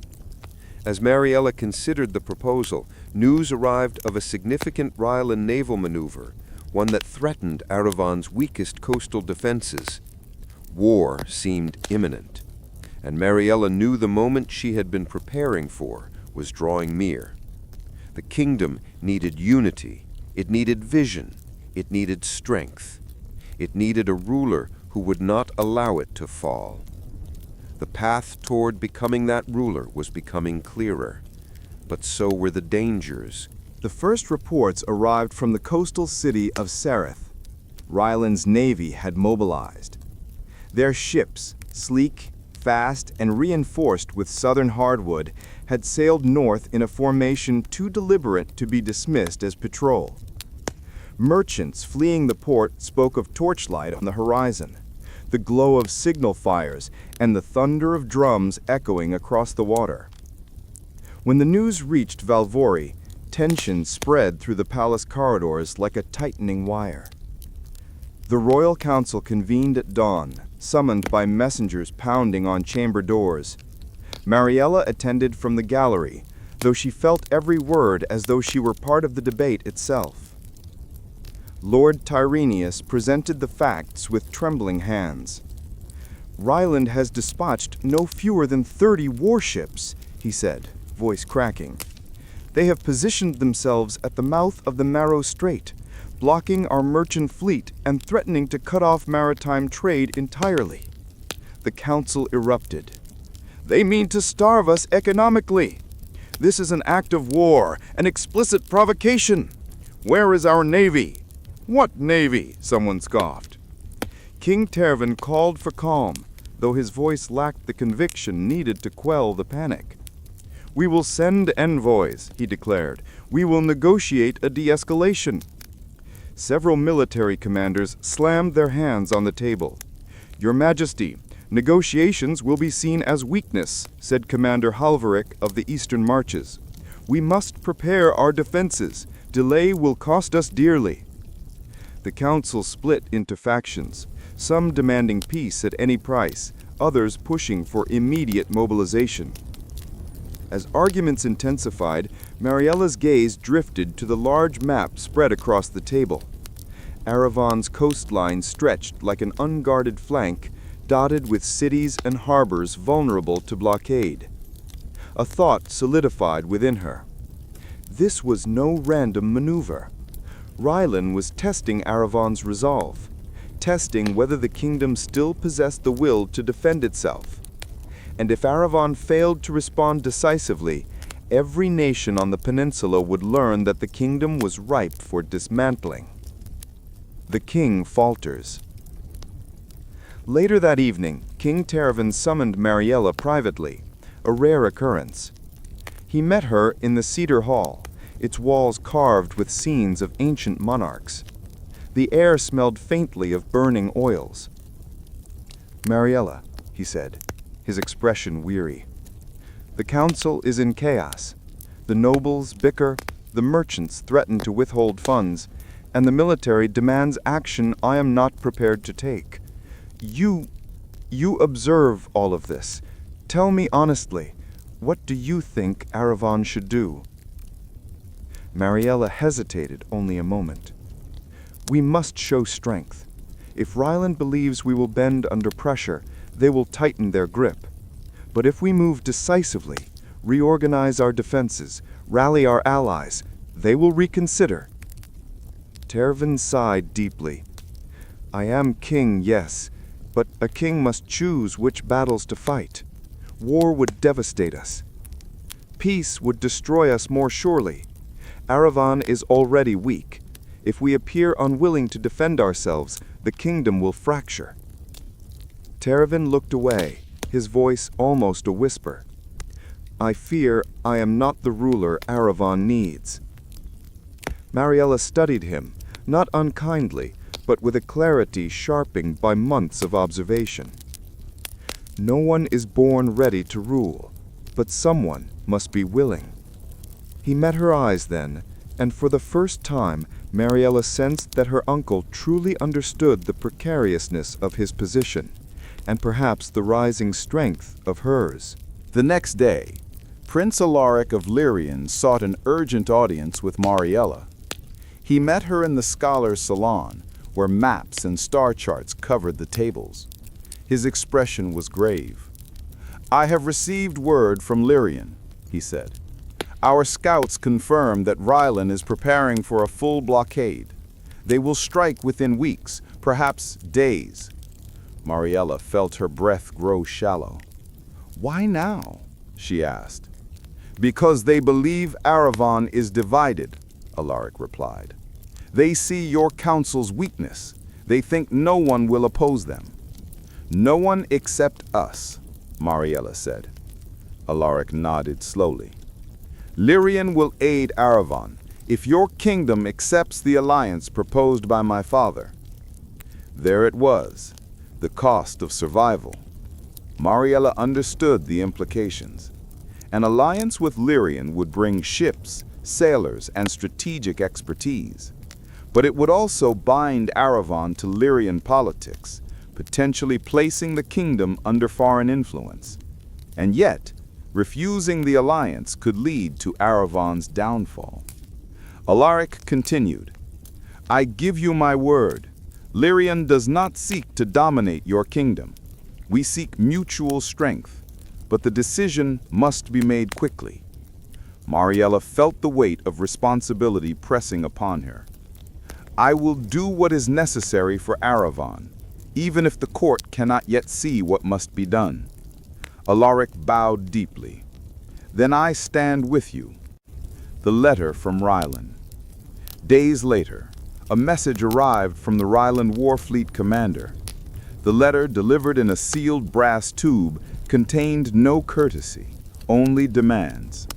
Speaker 1: As Mariela considered the proposal, news arrived of a significant Rylan naval maneuver, one that threatened Aravonne's weakest coastal defenses. War seemed imminent, and Mariela knew the moment she had been preparing for was drawing near. The kingdom needed unity, it needed vision, it needed strength. It needed a ruler who would not allow it to fall. The path toward becoming that ruler was becoming clearer, but so were the dangers.
Speaker 2: The first reports arrived from the coastal city of Sereth. Ryland's navy had mobilized. Their ships, sleek, fast, and reinforced with southern hardwood, had sailed north in a formation too deliberate to be dismissed as patrol. Merchants fleeing the port spoke of torchlight on the horizon, the glow of signal fires, and the thunder of drums echoing across the water. When the news reached Valvori, tension spread through the palace corridors like a tightening wire. The royal council convened at dawn, summoned by messengers pounding on chamber doors. Mariela attended from the gallery, though she felt every word as though she were part of the debate itself. Lord Tyrrhenius presented the facts with trembling hands. "Ryland has dispatched no fewer than 30 warships," he said, voice cracking. "They have positioned themselves at the mouth of the Marrow Strait, blocking our merchant fleet and threatening to cut off maritime trade entirely." The council erupted. "They mean to starve us economically. This is an act of war, an explicit provocation. Where is our navy?" "What navy?" someone scoffed. King Tervan called for calm, though his voice lacked the conviction needed to quell the panic. "We will send envoys," he declared. "We will negotiate a de-escalation." Several military commanders slammed their hands on the table. "Your Majesty, negotiations will be seen as weakness," said Commander Halverick of the Eastern Marches. "We must prepare our defenses. Delay will cost us dearly." The council split into factions, some demanding peace at any price, others pushing for immediate mobilization. As arguments intensified, Mariela's gaze drifted to the large map spread across the table. Aravonne's coastline stretched like an unguarded flank, dotted with cities and harbors vulnerable to blockade. A thought solidified within her. This was no random maneuver. Rylan was testing Aravonne's resolve, testing whether the kingdom still possessed the will to defend itself. And if Aravonne failed to respond decisively, every nation on the peninsula would learn that the kingdom was ripe for dismantling. The king falters. Later that evening, King Tervan summoned Mariela privately, a rare occurrence. He met her in the Cedar Hall, its walls carved with scenes of ancient monarchs. The air smelled faintly of burning oils. "Mariela," he said, his expression weary. "The council is in chaos. The nobles bicker, the merchants threaten to withhold funds, and the military demands action I am not prepared to take. You observe all of this. Tell me honestly, what do you think Aravonne should do?" Mariela hesitated only a moment. "We must show strength. If Ryland believes we will bend under pressure, they will tighten their grip. But if we move decisively, reorganize our defenses, rally our allies, they will reconsider." Tervan sighed deeply. "I am king, yes, but a king must choose which battles to fight. War would devastate us. Peace would destroy us more surely. Aravonne is already weak. If we appear unwilling to defend ourselves, the kingdom will fracture." Terraven looked away, his voice almost a whisper. "I fear I am not the ruler Aravonne needs." Mariela studied him, not unkindly, but with a clarity sharpened by months of observation. No one is born ready to rule, but someone must be willing. He met her eyes then, and for the first time Mariela sensed that her uncle truly understood the precariousness of his position, and perhaps the rising strength of hers.
Speaker 3: The next day, Prince Alaric of Lyrien sought an urgent audience with Mariela. He met her in the scholars' salon, where maps and star charts covered the tables. His expression was grave. "I have received word from Lyrien," he said. "Our scouts confirm that Rylan is preparing for a full blockade. They will strike within weeks, perhaps days." Mariela felt her breath grow shallow. "Why now?" she asked. "Because they believe Aravonne is divided," Alaric replied. "They see your council's weakness. They think no one will oppose them." "No one except us," Mariela said. Alaric nodded slowly. "Lyrien will aid Aravonne if your kingdom accepts the alliance proposed by my father." There it was, the cost of survival. Mariela understood the implications. An alliance with Lyrien would bring ships, sailors, and strategic expertise. But it would also bind Aravonne to Lyrien politics, potentially placing the kingdom under foreign influence. And yet, refusing the alliance could lead to Aravonne's downfall. Alaric continued, "I give you my word. Lyrien does not seek to dominate your kingdom. We seek mutual strength, but the decision must be made quickly." Mariela felt the weight of responsibility pressing upon her. "I will do what is necessary for Aravonne, even if the court cannot yet see what must be done." Alaric bowed deeply. "Then I stand with you." The letter from Rylan. Days later, a message arrived from the Rylan Warfleet commander. The letter, delivered in a sealed brass tube, contained no courtesy, only demands.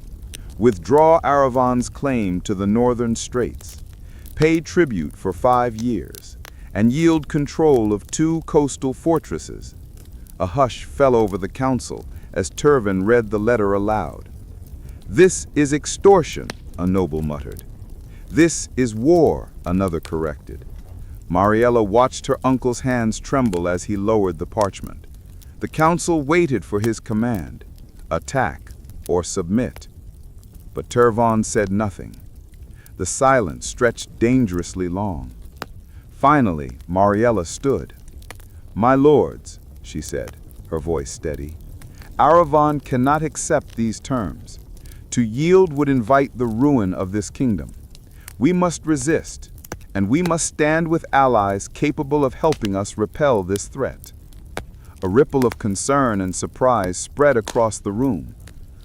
Speaker 3: Withdraw Aravonne's claim to the northern straits. Pay tribute for 5 years, and yield control of 2 coastal fortresses. A hush fell over the council as Terraven read the letter aloud. "This is extortion," a noble muttered. "This is war," another corrected. Mariela watched her uncle's hands tremble as he lowered the parchment. The council waited for his command, attack or submit. But Tervaugh said nothing. The silence stretched dangerously long. Finally, Mariela stood. "My lords," she said, her voice steady, "Aravonne cannot accept these terms. To yield would invite the ruin of this kingdom. We must resist, and we must stand with allies capable of helping us repel this threat." A ripple of concern and surprise spread across the room.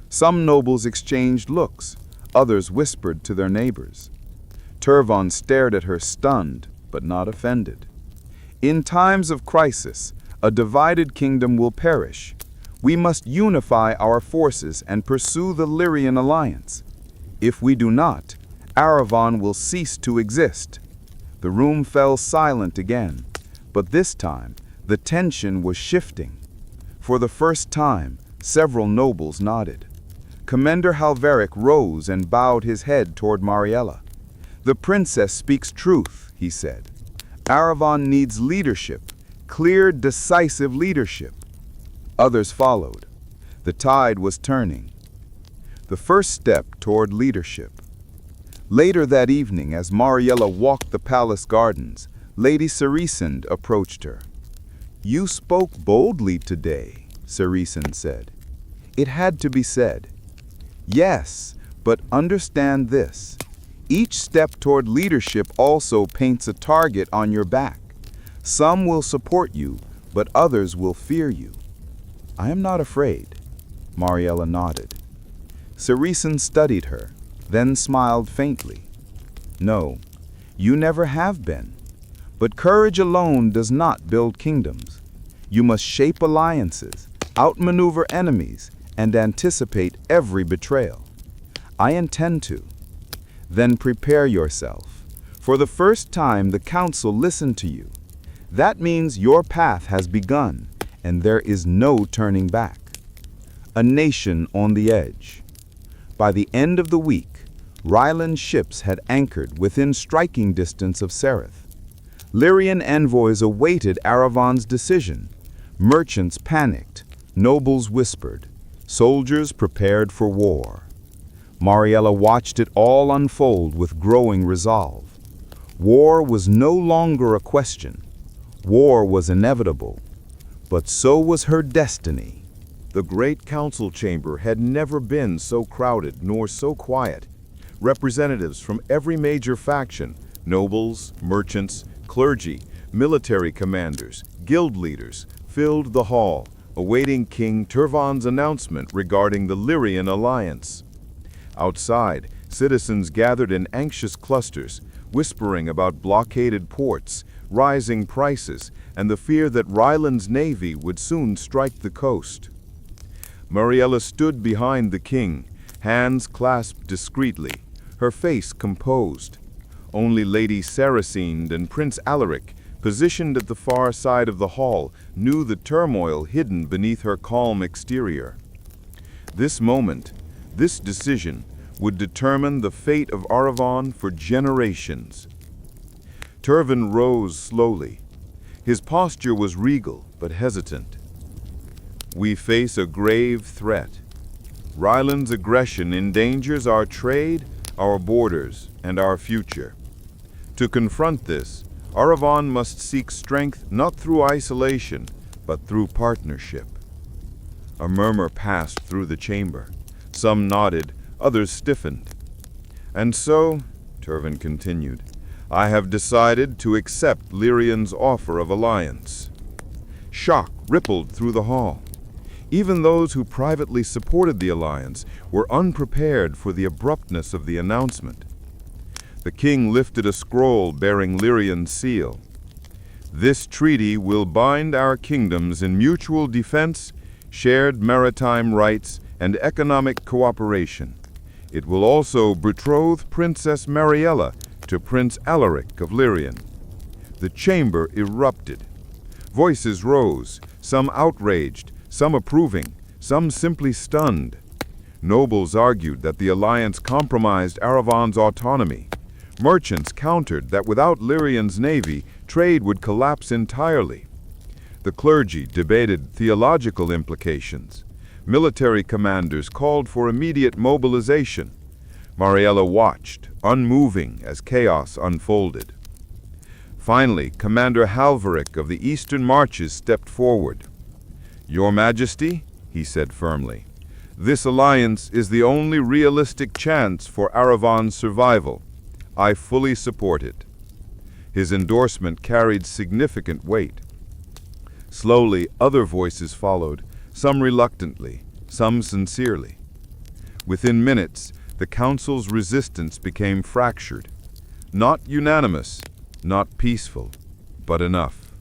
Speaker 3: Some nobles exchanged looks, others whispered to their neighbors. Tervaugh stared at her stunned, but not offended. "In times of crisis, a divided kingdom will perish. We must unify our forces and pursue the Lyrien alliance. If we do not, Aravonne will cease to exist." The room fell silent again, but this time the tension was shifting. For the first time, several nobles nodded. Commander Halveric rose and bowed his head toward Mariela. "The princess speaks truth," he said. "Aravonne needs leadership, clear, decisive leadership." Others followed. The tide was turning. The first step toward leadership. Later that evening, as Mariela walked the palace gardens, Lady Cerisinde approached her. "You spoke boldly today," Cerisinde said. "It had to be said." "Yes, but understand this. Each step toward leadership also paints a target on your back. Some will support you, but others will fear you." "I am not afraid," Mariela nodded. Cerisinde studied her, then smiled faintly. "No, You never have been. But courage alone does not build kingdoms. You must shape alliances, outmaneuver enemies, and anticipate every betrayal. I intend to. Then prepare yourself. For the first time, the council listened to you. That means your path has begun, and there is no turning back. A nation on the edge. By the end of the week, Ryland's ships had anchored within striking distance of Sereth. Lyrian envoys awaited Aravonne's decision. Merchants panicked, nobles whispered, soldiers prepared for war. Mariela watched it all unfold with growing resolve. War was no longer a question. War was inevitable. But so was her destiny.
Speaker 2: The great council chamber had never been so crowded nor so quiet. Representatives from every major faction, nobles, merchants, clergy, military commanders, guild leaders, filled the hall, awaiting King Turvan's announcement regarding the Lyrian alliance. Outside, citizens gathered in anxious clusters, whispering about blockaded ports, rising prices, and the fear that Ryland's navy would soon strike the coast. Mariela stood behind the king, hands clasped discreetly, her face composed. Only Lady Saracene and Prince Alaric, positioned at the far side of the hall, knew the turmoil hidden beneath her calm exterior. This moment, this decision, would determine the fate of Aravonne for generations. Turvan rose slowly. His posture was regal but hesitant. We face a grave threat. Ryland's aggression endangers our trade, our borders, and our future. To confront this, Aravonne must seek strength not through isolation, but through partnership. A murmur passed through the chamber. Some nodded, others stiffened. And so, Turvan continued, I have decided to accept Lyrian's offer of alliance. Shock rippled through the hall. Even those who privately supported the alliance were unprepared for the abruptness of the announcement. The king lifted a scroll bearing Lyrian's seal. This treaty will bind our kingdoms in mutual defense, shared maritime rights, and economic cooperation. It will also betroth Princess Mariela to Prince Alaric of Lyrian. The chamber erupted. Voices rose, some outraged, some approving, some simply stunned. Nobles argued that the alliance compromised Aravonne's autonomy. Merchants countered that without Lyrian's navy, trade would collapse entirely. The clergy debated theological implications. Military commanders called for immediate mobilization. Mariela watched, unmoving, as chaos unfolded. Finally, Commander Halverick of the Eastern Marches stepped forward. Your Majesty, he said firmly, this alliance is the only realistic chance for Aravonne's survival. I fully support it. His endorsement carried significant weight. Slowly, other voices followed, some reluctantly, some sincerely. Within minutes, the council's resistance became fractured. Not unanimous, not peaceful, but enough.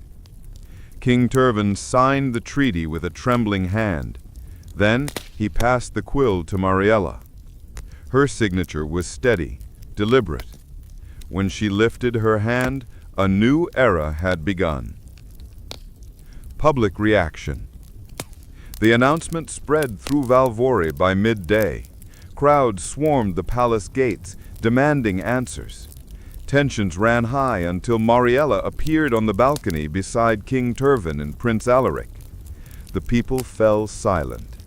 Speaker 2: King Turvan signed the treaty with a trembling hand. Then he passed the quill to Mariela. Her signature was steady, deliberate. When she lifted her hand, a new era had begun. Public reaction. The announcement spread through Valvori by midday. Crowds swarmed the palace gates, demanding answers. Tensions ran high until Mariela appeared on the balcony beside King Turvan and Prince Alaric. The people fell silent.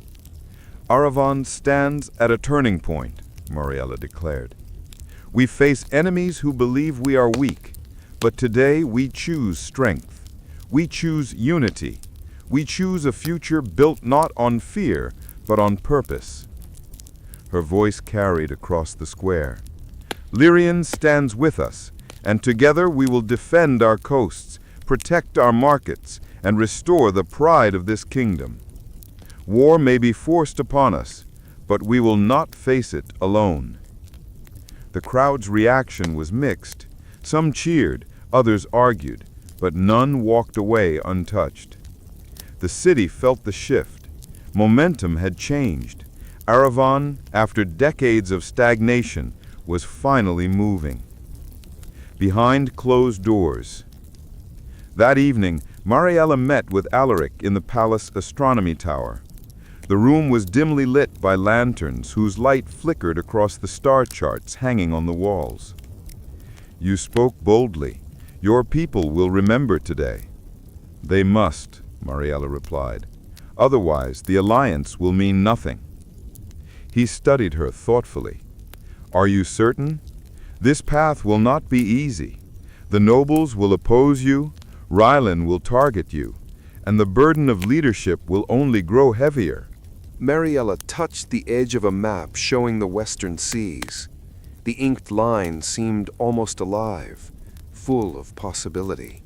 Speaker 2: Aravonne stands at a turning point, Mariela declared. We face enemies who believe we are weak, but today we choose strength. We choose unity. We choose a future built not on fear, but on purpose. Her voice carried across the square. Lyrian stands with us, and together we will defend our coasts, protect our markets, and restore the pride of this kingdom. War may be forced upon us, but we will not face it alone. The crowd's reaction was mixed.
Speaker 4: Some cheered, others argued, but none walked away untouched. The city felt the shift. Momentum had changed. Aravonne, after decades of stagnation, was finally moving. Behind closed doors. That evening, Mariela met with Alaric in the palace astronomy tower. The room was dimly lit by lanterns whose light flickered across the star charts hanging on the walls. "You spoke boldly. Your people will remember today." "They must," Mariela replied. "Otherwise, the alliance will mean nothing." He studied her thoughtfully. "Are you certain? This path will not be easy. The nobles will oppose you, Rylan will target you, and the burden of leadership will only grow heavier."
Speaker 1: Mariela touched the edge of a map showing the western seas. The inked line seemed almost alive, full of possibility.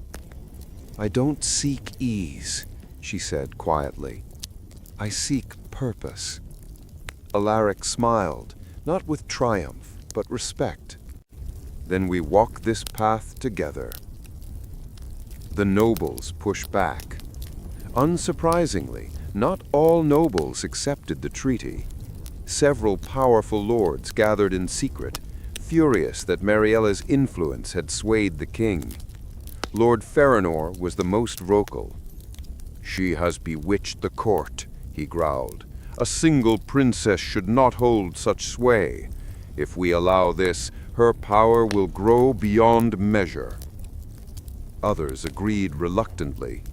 Speaker 1: "I don't seek ease," she said quietly. "I seek purpose." Alaric smiled, not with triumph, but respect. "Then we walk this path together." The nobles pushed back. Unsurprisingly, not all nobles accepted the treaty. Several powerful lords gathered in secret, furious that Mariela's influence had swayed the king. Lord Farinor was the most vocal. "She has bewitched the court," he growled. "A single princess should not hold such sway. If we allow this, her power will grow beyond measure." Others agreed reluctantly.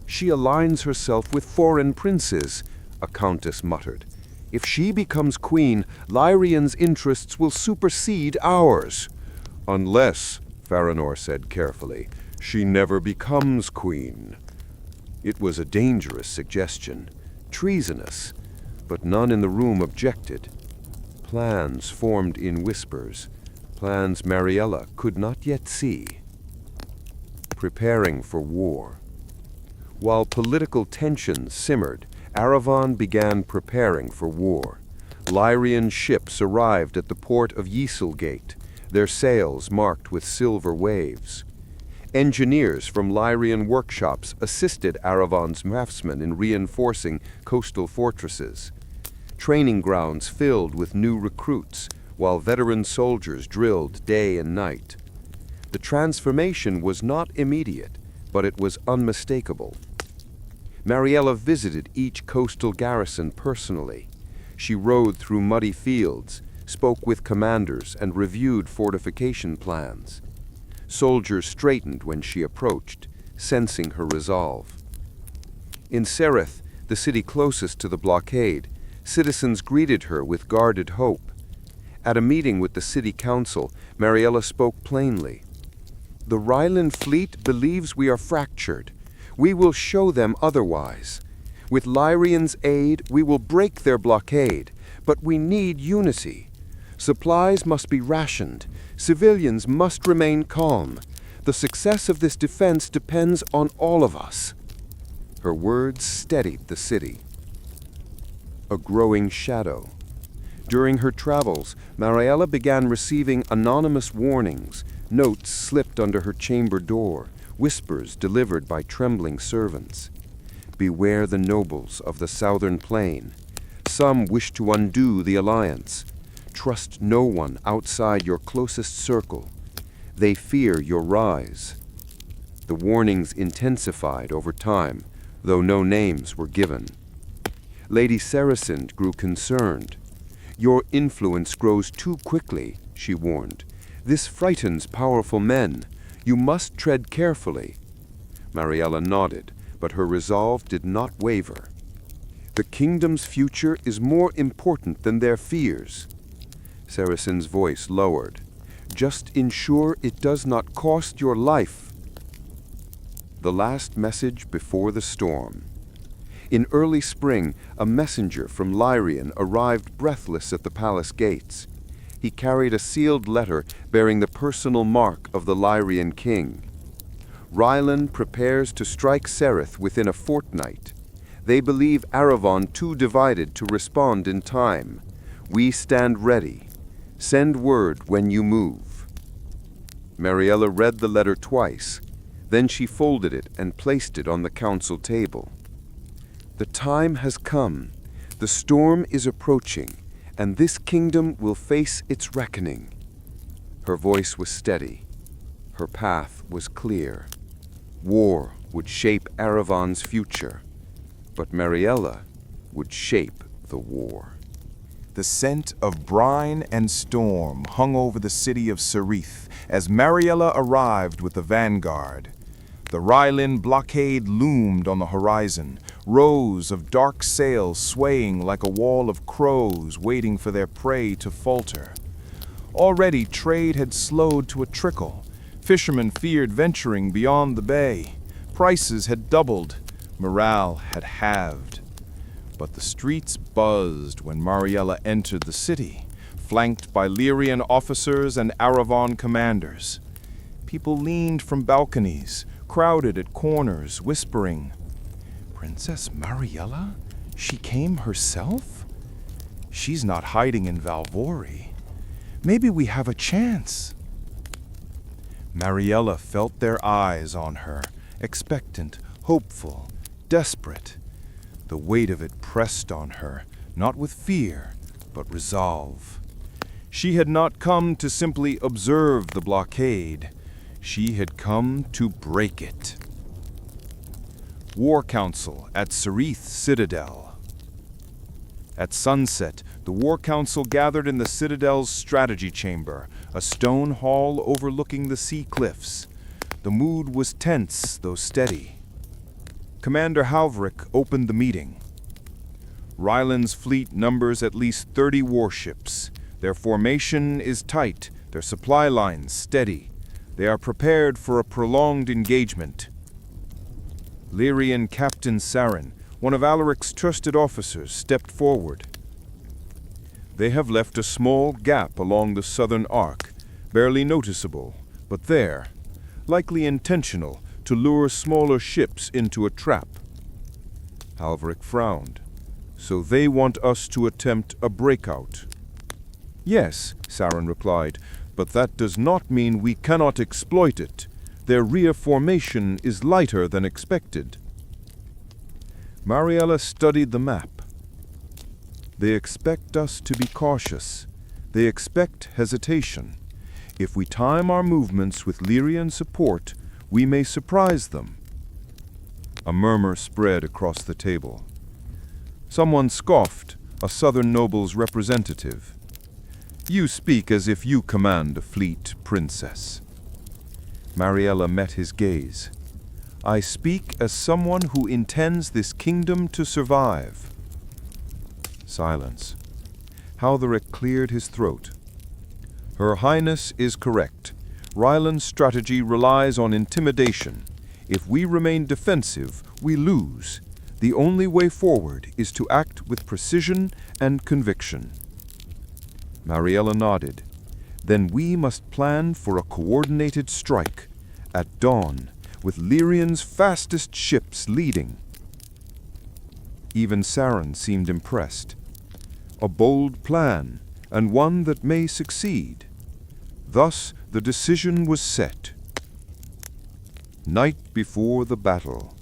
Speaker 1: "She aligns herself with foreign princes," a countess muttered. "If she becomes queen, Lyrian's interests will supersede ours." "Unless," Farinor said carefully, "she never becomes queen." It was a dangerous suggestion, treasonous, but none in the room objected. Plans formed in whispers, plans Mariela could not yet see. Preparing for war. While political tensions simmered, Aravonne began preparing for war. Lyrian ships arrived at the port of Yeaselgate, their sails marked with silver waves. Engineers from Lyrian workshops assisted Aravonne's craftsmen in reinforcing coastal fortresses. Training grounds filled with new recruits, while veteran soldiers drilled day and night. The transformation was not immediate, but it was unmistakable. Mariela visited each coastal garrison personally. She rode through muddy fields, spoke with commanders, and reviewed fortification plans. Soldiers straightened when she approached, sensing her resolve. In Sereth, the city closest to the blockade, citizens greeted her with guarded hope. At a meeting with the city council, Mariela spoke plainly. "The Rylan fleet believes we are fractured. We will show them otherwise. With Lyrian's aid, we will break their blockade, but we need unity. Supplies must be rationed. Civilians must remain calm. The success of this defense depends on all of us." Her words steadied the city. A growing shadow. During her travels, Mariela began receiving anonymous warnings. Notes slipped under her chamber door, whispers delivered by trembling servants. "Beware the nobles of the southern plain. Some wish to undo the alliance. Trust no one outside your closest circle. They fear your rise." The warnings intensified over time, though no names were given. Lady Saracen grew concerned. "Your influence grows too quickly," she warned. "This frightens powerful men. You must tread carefully." Mariela nodded, but her resolve did not waver. "The kingdom's future is more important than their fears." Saracen's voice lowered. "Just ensure it does not cost your life." The last message before the storm. In early spring, a messenger from Lyrian arrived breathless at the palace gates. He carried a sealed letter bearing the personal mark of the Lyrian king. "Rylan prepares to strike Sereth within a fortnight. They believe Aravonne too divided to respond in time. We stand ready. Send word when you move." Mariela read the letter twice. Then she folded it and placed it on the council table. The time has come. The storm is approaching, and this kingdom will face its reckoning. Her voice was steady. Her path was clear. War would shape Aravonne's future, but Mariela would shape the war.
Speaker 3: The scent of brine and storm hung over the city of Serith as Mariela arrived with the vanguard. The Rylan blockade loomed on the horizon, rows of dark sails swaying like a wall of crows waiting for their prey to falter. Already trade had slowed to a trickle. Fishermen feared venturing beyond the bay. Prices had doubled. Morale had halved. But the streets buzzed when Mariela entered the city, flanked by Lyrian officers and Aravonne commanders. People leaned from balconies, crowded at corners, whispering, "Princess Mariela? She came herself? She's not hiding in Valvori. Maybe we have a chance." Mariela felt their eyes on her, expectant, hopeful, desperate. The weight of it pressed on her, not with fear, but resolve. She had not come to simply observe the blockade. She had come to break it. War Council at Serith Citadel. At sunset, the War Council gathered in the Citadel's strategy chamber, a stone hall overlooking the sea cliffs. The mood was tense, though steady. Commander Halverick opened the meeting. Ryland's fleet numbers at least 30 warships. Their formation is tight, their supply lines steady. They are prepared for a prolonged engagement. Lyrian Captain Sarin, one of Alaric's trusted officers, stepped forward. They have left a small gap along the southern arc, barely noticeable, but there, likely intentional, to lure smaller ships into a trap. Halverick frowned. So they want us to attempt a breakout. Yes, Sarin replied, but that does not mean we cannot exploit it. Their rear formation is lighter than expected. Mariela studied the map. They expect us to be cautious. They expect hesitation. If we time our movements with Lyrian support, we may surprise them. A murmur spread across the table. Someone scoffed, a southern noble's representative. "You speak as if you command a fleet, princess." Mariela met his gaze. "I speak as someone who intends this kingdom to survive." Silence. Halverick cleared his throat. "Her Highness is correct. Ryland's strategy relies on intimidation. If we remain defensive, we lose. The only way forward is to act with precision and conviction." Mariela nodded. "Then we must plan for a coordinated strike, at dawn, with Lyrian's fastest ships leading." Even Sarin seemed impressed. "A bold plan, and one that may succeed." Thus the decision was set. Night before the battle.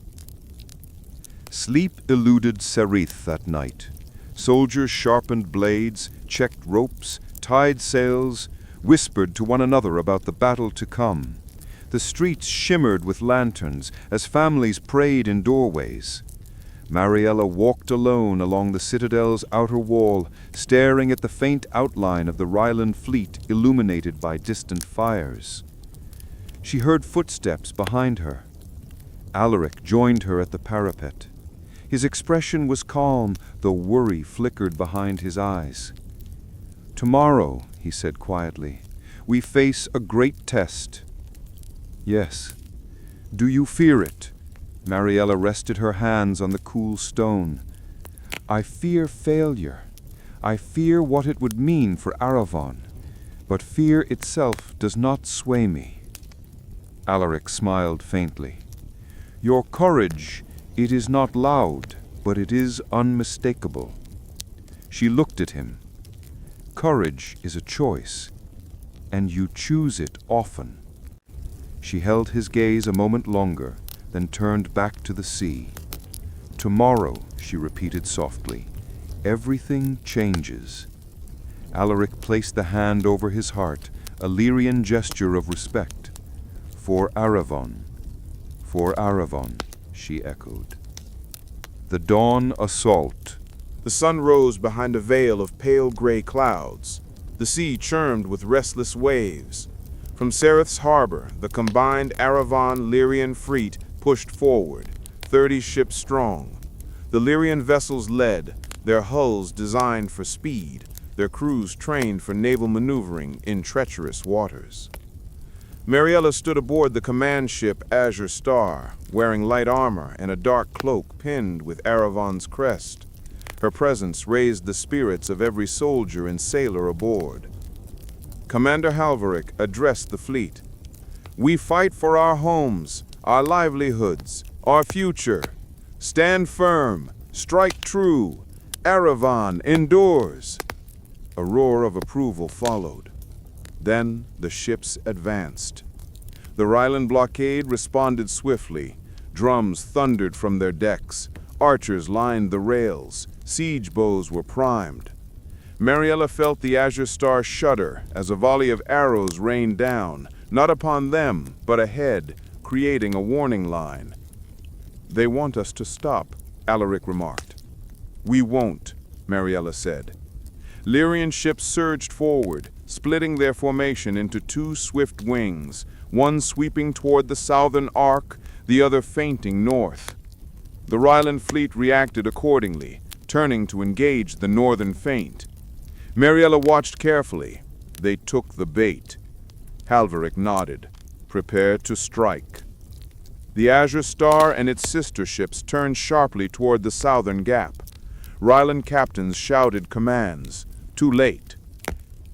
Speaker 3: Sleep eluded Serith that night. Soldiers sharpened blades, checked ropes, tied sails, whispered to one another about the battle to come. The streets shimmered with lanterns as families prayed in doorways. Mariela walked alone along the citadel's outer wall, staring at the faint outline of the Ryland fleet illuminated by distant fires. She heard footsteps behind her. Alaric joined her at the parapet. His expression was calm, though worry flickered behind his eyes. "Tomorrow," he said quietly, "we face a great test." "Yes." "Do you fear it?" Mariela rested her hands on the cool stone. "I fear failure. I fear what it would mean for Aravonne. But fear itself does not sway me." Alaric smiled faintly. "Your courage, it is not loud, but it is unmistakable." She looked at him. "Courage is a choice, and you choose it often."
Speaker 2: She held his gaze a moment longer, then turned back to the sea. "Tomorrow," she repeated softly, "everything changes." Alaric placed the hand over his heart, a Lyrian gesture of respect. "For Aravonne, for Aravonne," she echoed. The dawn assault.
Speaker 3: The sun rose behind a veil of pale gray clouds. The sea churned with restless waves. From Sereth's harbor, the combined Aravonne-Lyrian fleet pushed forward, 30 ships strong. The Lyrian vessels led, their hulls designed for speed, their crews trained for naval maneuvering in treacherous waters. Mariela stood aboard the command ship Azure Star, wearing light armor and a dark cloak pinned with Aravonne's crest. Her presence raised the spirits of every soldier and sailor aboard. Commander Halverick addressed the fleet. "We fight for our homes, our livelihoods, our future. Stand firm, strike true. Aravonne endures." A roar of approval followed. Then the ships advanced. The Ryland blockade responded swiftly. Drums thundered from their decks. Archers lined the rails. Siege bows were primed. Mariela felt the Azure Star shudder as a volley of arrows rained down, not upon them, but ahead, creating a warning line. "They want us to stop," Alaric remarked. "We won't," Mariela said. Lyrian ships surged forward, splitting their formation into 2 swift wings, one sweeping toward the southern arc, the other feinting north. The Ryland fleet reacted accordingly, turning to engage the northern feint. Mariela watched carefully. They took the bait. Halverick nodded. "Prepare to strike." The Azure Star and its sister ships turned sharply toward the southern gap. Ryland captains shouted commands. Too late.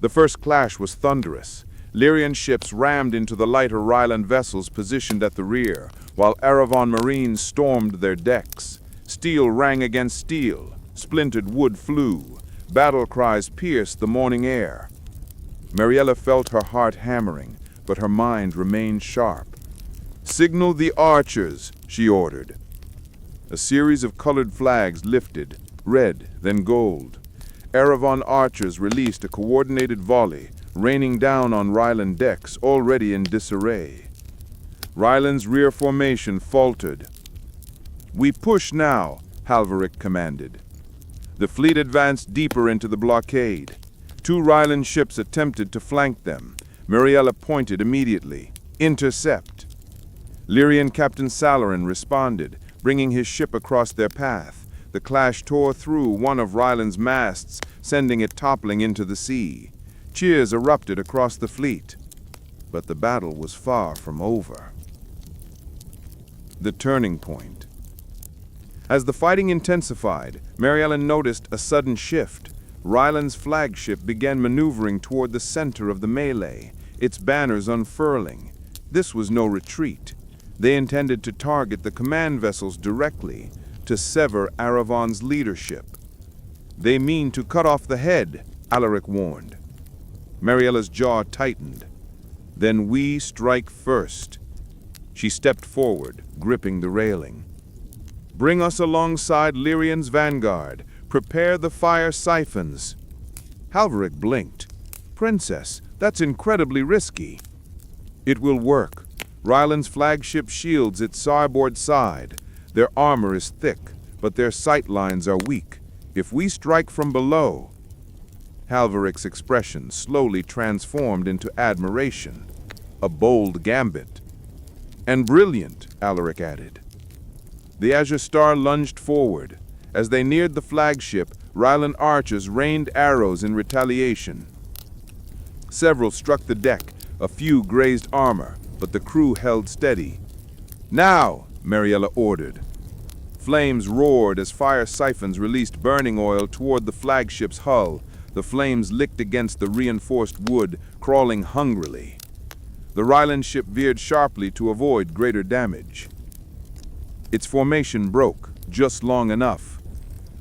Speaker 3: The first clash was thunderous. Lyrian ships rammed into the lighter Ryland vessels positioned at the rear, while Aravonne Marines stormed their decks. Steel rang against steel. Splintered wood flew. Battle cries pierced the morning air. Mariela felt her heart hammering, but her mind remained sharp. "Signal the archers," she ordered. A series of colored flags lifted, red, then gold. Aravonne archers released a coordinated volley, raining down on Ryland decks already in disarray. Ryland's rear formation faltered. "We push now," Halverick commanded. The fleet advanced deeper into the blockade. 2 Ryland ships attempted to flank them. Mariela pointed immediately. "Intercept." Lyrian Captain Salarin responded, bringing his ship across their path. The clash tore through one of Ryland's masts, sending it toppling into the sea. Cheers erupted across the fleet. But the battle was far from over. The turning point. As the fighting intensified, Mariela noticed a sudden shift. Ryland's flagship began maneuvering toward the center of the melee, its banners unfurling. This was no retreat. They intended to target the command vessels directly, to sever Aravonne's leadership. "They mean to cut off the head," Alaric warned. Mariela's jaw tightened. "Then we strike first." She stepped forward, gripping the railing. "Bring us alongside Lyrian's vanguard. Prepare the fire siphons." Halverick blinked. "Princess, that's incredibly risky." "It will work. Ryland's flagship shields its starboard side. Their armor is thick, but their sight lines are weak. If we strike from below—" Halverick's expression slowly transformed into admiration. "A bold gambit." "And brilliant," Alaric added. The Azure Star lunged forward. As they neared the flagship, Ryland archers rained arrows in retaliation. Several struck the deck, a few grazed armor, but the crew held steady. "Now!" Mariela ordered. Flames roared as fire siphons released burning oil toward the flagship's hull. The flames licked against the reinforced wood, crawling hungrily. The Ryland ship veered sharply to avoid greater damage. Its formation broke, just long enough.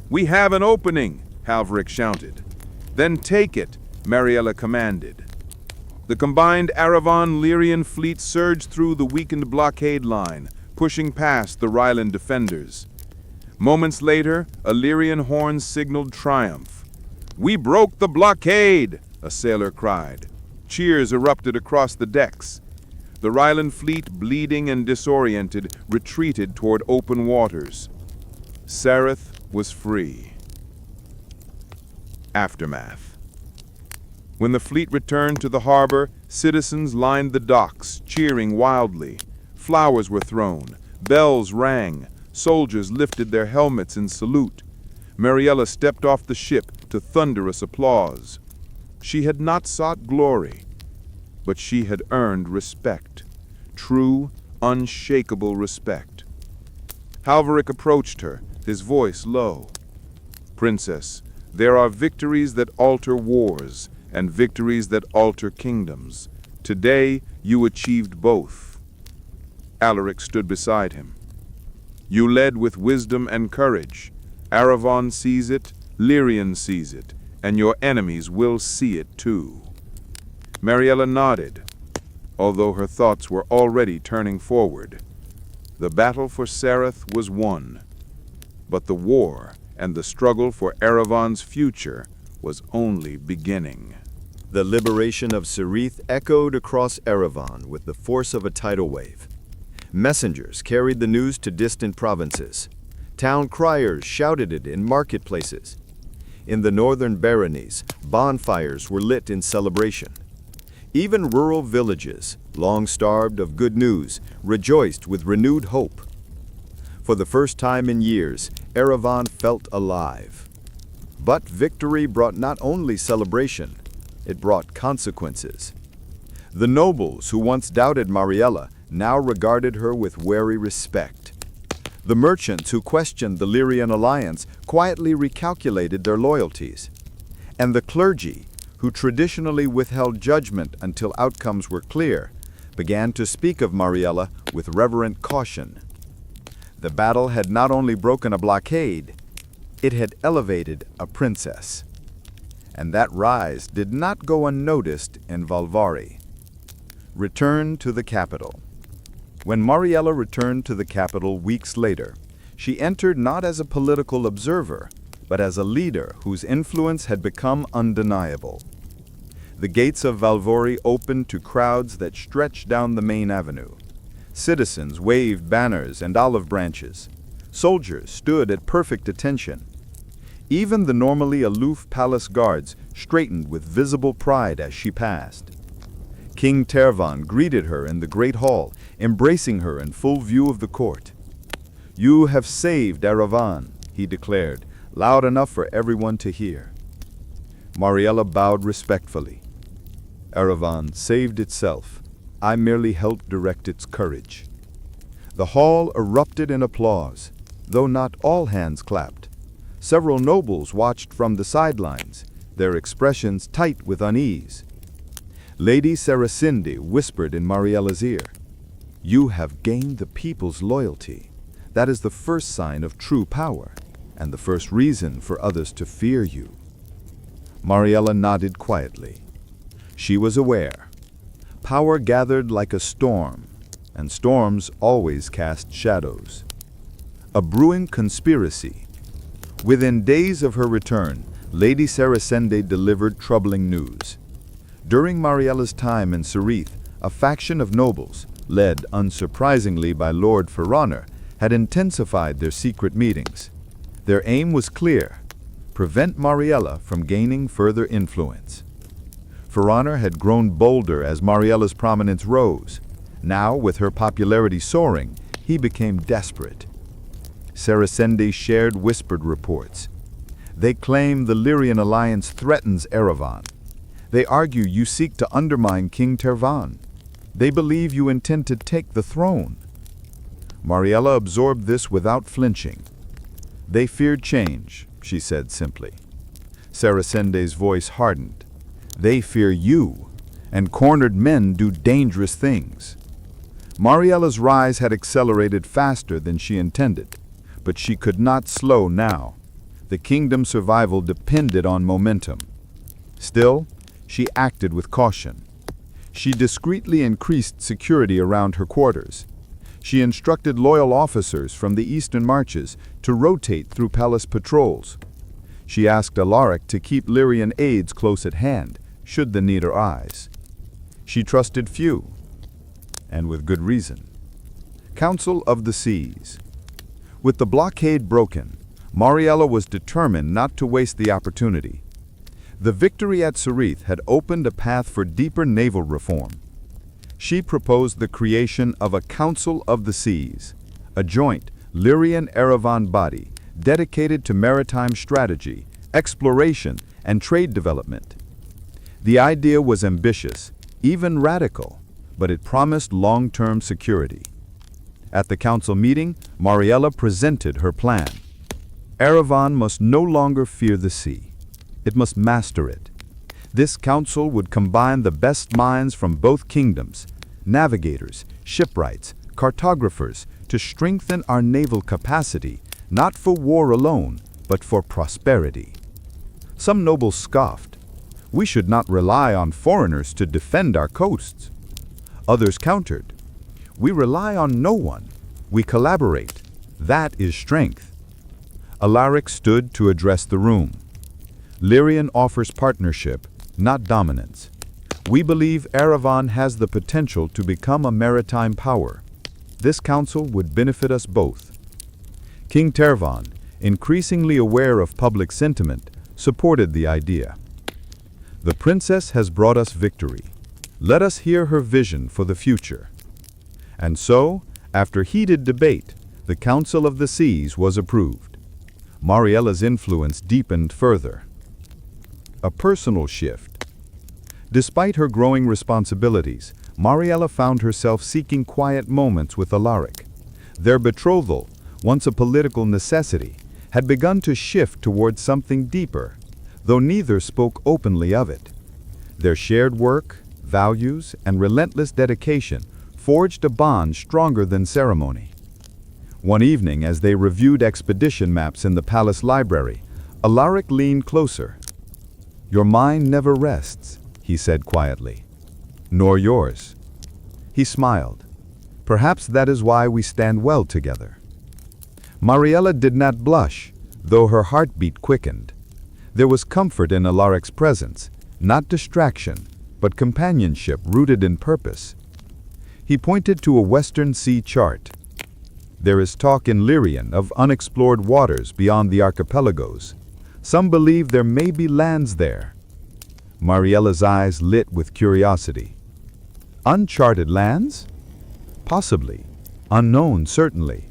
Speaker 3: "We have an opening!" Halverick shouted. "Then take it," Mariela commanded.
Speaker 5: The combined Aravonne-Lyrian fleet surged through the weakened blockade line, pushing past the Ryland defenders. Moments later, a Lyrian horn signaled triumph. "We broke the blockade!" a sailor cried. Cheers erupted across the decks. The Ryland fleet, bleeding and disoriented, retreated toward open waters. Sareth was free. Aftermath. When the fleet returned to the harbor, citizens lined the docks, cheering wildly. Flowers were thrown, bells rang, soldiers lifted their helmets in salute. Mariela stepped off the ship to thunderous applause. She had not sought glory, but she had earned respect. True, unshakable respect. Halverick approached her, his voice low. "Princess, there are victories that alter wars, and victories that alter kingdoms. Today, you achieved both." Alaric stood beside him. "You led with wisdom and courage. Aravonne sees it, Lyrian sees it, and your enemies will see it too." Mariela nodded, although her thoughts were already turning forward. The battle for Sareth was won, but the war and the struggle for Aravonne's future was only beginning.
Speaker 6: The liberation of Sareth echoed across Aravonne with the force of a tidal wave. Messengers carried the news to distant provinces. Town criers shouted it in marketplaces. In the northern baronies, bonfires were lit in celebration. Even rural villages, long starved of good news, rejoiced with renewed hope. For the first time in years, Aravonne felt alive. But victory brought not only celebration, it brought consequences. The nobles who once doubted Mariela now regarded her with wary respect. The merchants who questioned the Lyrian alliance quietly recalculated their loyalties. And the clergy, who traditionally withheld judgment until outcomes were clear, began to speak of Mariela with reverent caution. The battle had not only broken a blockade, it had elevated a princess. And that rise did not go unnoticed in Valvari. Return to the capital. When Mariela returned to the capital weeks later, she entered not as a political observer, but as a leader whose influence had become undeniable. The gates of Valvari opened to crowds that stretched down the main avenue. Citizens waved banners and olive branches. Soldiers stood at perfect attention. Even the normally aloof palace guards straightened with visible pride as she passed. King Tervan greeted her in the great hall, embracing her in full view of the court. "You have saved Aravonne," he declared, loud enough for everyone to hear. Mariela bowed respectfully. "Aravonne saved itself. I merely helped direct its courage." The hall erupted in applause, though not all hands clapped. Several nobles watched from the sidelines, their expressions tight with unease. Lady Saracinde whispered in Mariela's ear, "You have gained the people's loyalty. That is the first sign of true power, and the first reason for others to fear you." Mariela nodded quietly. She was aware. Power gathered like a storm, and storms always cast shadows. A brewing conspiracy. Within days of her return, Lady Saracinde delivered troubling news. During Mariela's time in Sareth, a faction of nobles, led unsurprisingly by Lord Ferraner, had intensified their secret meetings. Their aim was clear: prevent Mariela from gaining further influence. Ferraner had grown bolder as Mariela's prominence rose. Now, with her popularity soaring, he became desperate. Saracinde shared whispered reports. They claim the Lyrian alliance threatens Aravonne. They argue you seek to undermine King Tervan. They believe you intend to take the throne. Mariela absorbed this without flinching. "They feared change," she said simply. Saracende's voice hardened. "They fear you, and cornered men do dangerous things." Mariela's rise had accelerated faster than she intended, but she could not slow now. The kingdom's survival depended on momentum. Still, she acted with caution.
Speaker 3: She discreetly increased security around her quarters. She instructed loyal officers from the eastern marches to rotate through palace patrols. She asked Alaric to keep Lyrian aides close at hand, should the need arise. She trusted few, and with good reason. Council of the Seas. With the blockade broken, Mariela was determined not to waste the opportunity. The victory at Cerith had opened a path for deeper naval reform. She proposed the creation of a Council of the Seas, a joint Lyrian-Aravonne body dedicated to maritime strategy, exploration, and trade development. The idea was ambitious, even radical, but it promised long-term security. At the council meeting, Mariela presented her plan. Aravonne must no longer fear the sea. It must master it. This council would combine the best minds from both kingdoms, navigators, shipwrights, cartographers, to strengthen our naval capacity, not for war alone, but for prosperity. Some nobles scoffed. We should not rely on foreigners to defend our coasts. Others countered. We rely on no one. We collaborate. That is strength. Alaric stood to address the room. Lyrian offers partnership, not dominance. We believe Aravonne has the potential to become a maritime power. This council would benefit us both. King Tervan, increasingly aware of public sentiment, supported the idea. The princess has brought us victory. Let us hear her vision for the future. And so, after heated debate, the Council of the Seas was approved. Mariela's influence deepened further. A personal shift. Despite her growing responsibilities, Mariela found herself seeking quiet moments with Alaric. Their betrothal, once a political necessity, had begun to shift towards something deeper, though neither spoke openly of it. Their shared work, values, and relentless dedication forged a bond stronger than ceremony. One evening, as they reviewed expedition maps in the palace library, Alaric leaned closer. "Your mind never rests," he said quietly. "Nor yours." He smiled. "Perhaps that is why we stand well together." Mariela did not blush, though her heartbeat quickened. There was comfort in Alaric's presence, not distraction, but companionship rooted in purpose. He pointed to a Western Sea chart. "There is talk in Lyrian of unexplored waters beyond the archipelagos. Some believe there may be lands there." Mariela's eyes lit with curiosity. "Uncharted lands? Possibly. Unknown, certainly.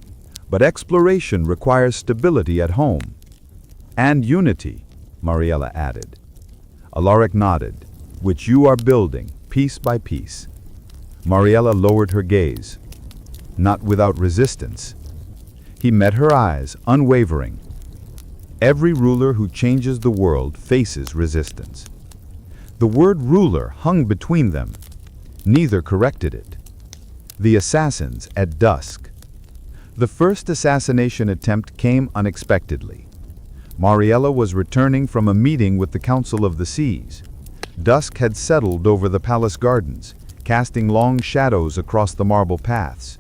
Speaker 3: But exploration requires stability at home. And unity," Mariela added. Alaric nodded, "which you are building, piece by piece." Mariela lowered her gaze. Not without resistance. He met her eyes, unwavering. Every ruler who changes the world faces resistance. The word ruler hung between them. Neither corrected it. The assassins at dusk. The first assassination attempt came unexpectedly. Mariela was returning from a meeting with the Council of the Seas. Dusk had settled over the palace gardens, casting long shadows across the marble paths.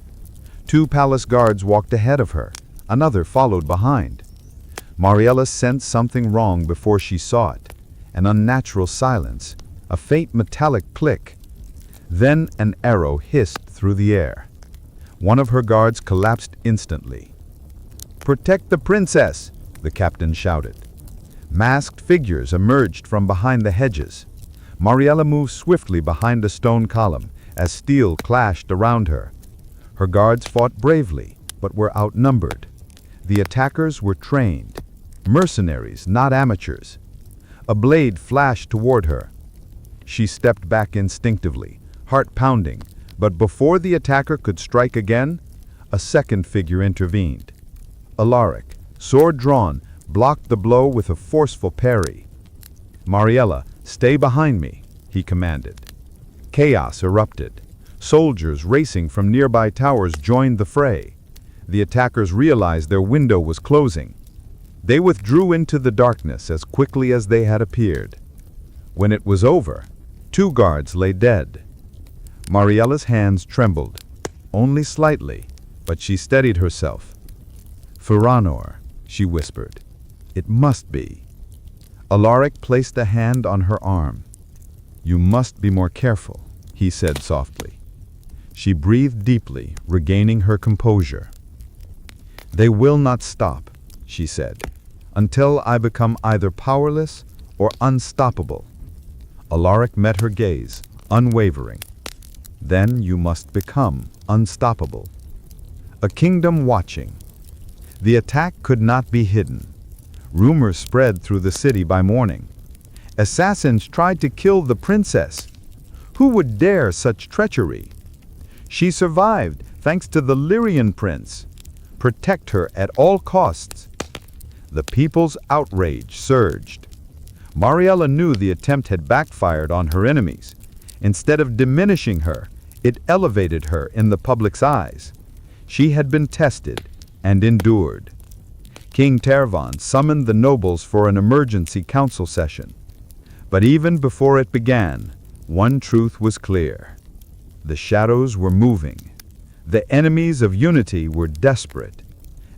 Speaker 3: 2 palace guards walked ahead of her, another followed behind. Mariela sensed something wrong before she saw it, an unnatural silence, a faint metallic click. Then an arrow hissed through the air. One of her guards collapsed instantly. "Protect the princess!" the captain shouted. Masked figures emerged from behind the hedges. Mariela moved swiftly behind a stone column as steel clashed around her. Her guards fought bravely, but were outnumbered. The attackers were trained. Mercenaries, not amateurs. A blade flashed toward her. She stepped back instinctively, heart pounding, but before the attacker could strike again, a second figure intervened. Alaric, sword drawn, blocked the blow with a forceful parry. "Mariela, stay behind me," he commanded. Chaos erupted. Soldiers racing from nearby towers joined the fray. The attackers realized their window was closing. They withdrew into the darkness as quickly as they had appeared. When it was over, 2 guards lay dead.
Speaker 4: Mariela's hands trembled, only slightly, but she steadied herself. "Feranor," she whispered. "It must be." Alaric placed a hand on her arm. "You must be more careful," he said softly. She breathed deeply, regaining her composure. "They will not stop," she said, "until I become either powerless or unstoppable." Alaric met her gaze, unwavering. "Then you must become unstoppable." A kingdom watching. The attack could not be hidden. Rumors spread through the city by morning. Assassins tried to kill the princess. Who would dare such treachery? She survived thanks to the Lyrian prince. Protect her at all costs. The people's outrage surged. Mariela knew the attempt had backfired on her enemies. Instead of diminishing her, it elevated her in the public's eyes. She had been tested and endured. King Tervan summoned the nobles for an emergency council session. But even before it began, one truth was clear. The shadows were moving. The enemies of unity were desperate,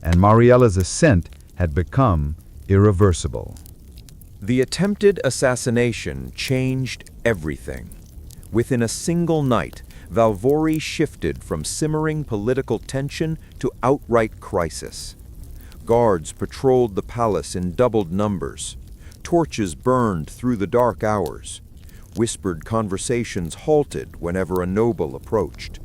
Speaker 4: and Mariela's ascent had become irreversible.
Speaker 1: The attempted assassination changed everything. Within a single night, Valvori shifted from simmering political tension to outright crisis. Guards patrolled the palace in doubled numbers. Torches burned through the dark hours. Whispered conversations halted whenever a noble approached.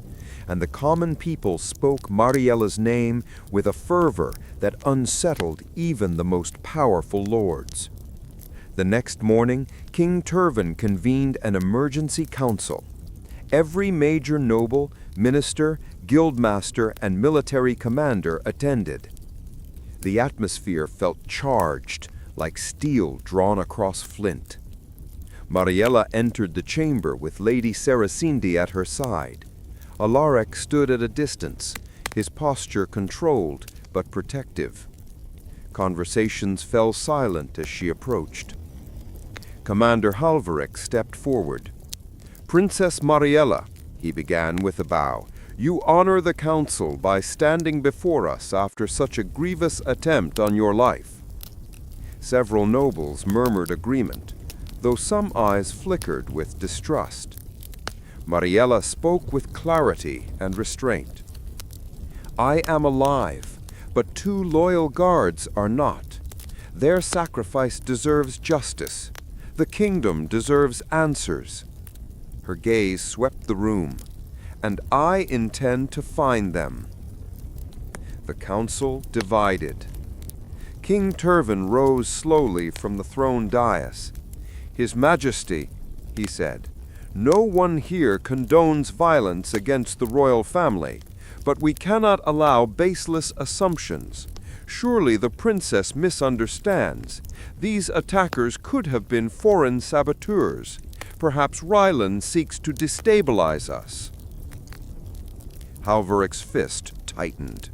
Speaker 1: And the common people spoke Mariela's name with a fervor that unsettled even the most powerful lords. The next morning, King Tervan convened an emergency council. Every major noble, minister, guildmaster, and military commander attended. The atmosphere felt charged, like steel drawn across flint. Mariela entered the chamber with Lady Saracindi at her side. Alaric stood at a distance, his posture controlled but protective. Conversations fell silent as she approached. Commander Halverick stepped forward. "Princess Mariela," he began with a bow, "you honor the council by standing before us after such a grievous attempt on your life." Several nobles murmured agreement, though some eyes flickered with distrust. Mariela spoke with clarity and restraint. "I am alive, but 2 loyal guards are not. Their sacrifice deserves justice. The kingdom deserves answers." Her gaze swept the room. "And I intend to find them." The council divided. King Tervan rose slowly from the throne dais. "His Majesty," he said, "no one here condones violence against the royal family, but we cannot allow baseless assumptions. Surely the princess misunderstands. These attackers could have been foreign saboteurs. Perhaps Rylan seeks to destabilize us." Halverick's fist tightened.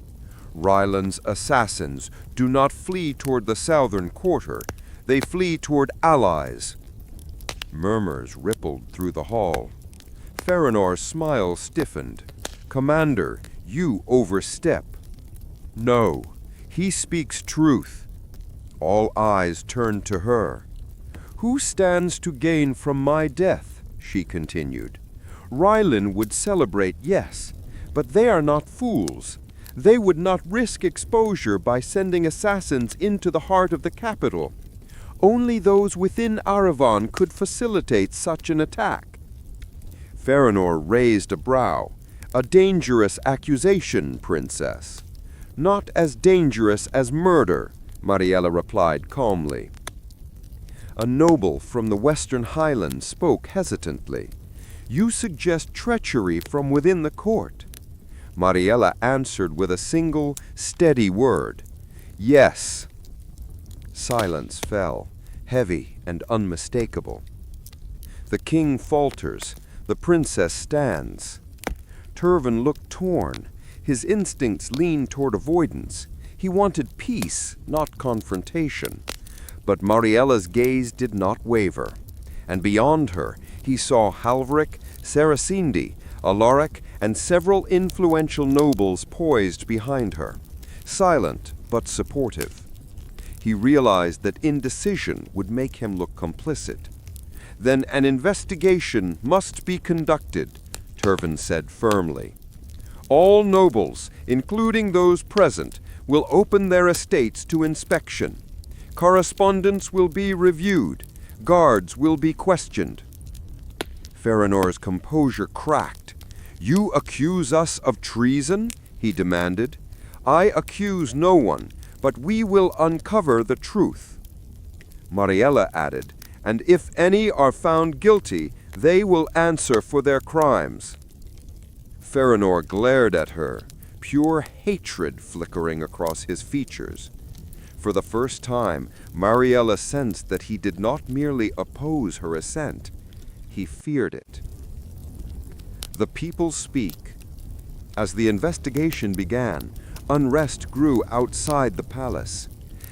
Speaker 1: "Rylan's assassins do not flee toward the southern quarter. They flee toward allies." Murmurs rippled through the hall. Feanor's smile stiffened. "Commander, you overstep." "No, he speaks truth." All eyes turned to her. "Who stands to gain from my death?" she continued. "Rylan would celebrate, yes, but they are not fools. They would not risk exposure by sending assassins into the heart of the capital. Only those within Aravonne could facilitate such an attack." Feanor raised a brow. "A dangerous accusation, Princess." "Not as dangerous as murder," Mariela replied calmly. A noble from the Western Highlands spoke hesitantly. "You suggest treachery from within the court." Mariela answered with a single, steady word. "Yes." Silence fell, heavy and unmistakable. The king falters. The princess stands. Tervan looked torn. His instincts leaned toward avoidance. He wanted peace, not confrontation. But Mariela's gaze did not waver. And beyond her, he saw Halverick, Saracindi, Alaric and several influential nobles poised behind her, silent but supportive. He realized that indecision would make him look complicit. Then an investigation must be conducted, Turvin said firmly. All nobles, including those present, will open their estates to inspection. Correspondence will be reviewed. Guards will be questioned. Faranor's composure cracked. "You accuse us of treason?" he demanded. "I accuse no one, but we will uncover the truth." Mariela added, "And if any are found guilty, they will answer for their crimes." Faranor glared at her, pure hatred flickering across his features. For the first time, Mariela sensed that he did not merely oppose her assent. He feared it. The people speak. As the investigation began, unrest grew outside the palace.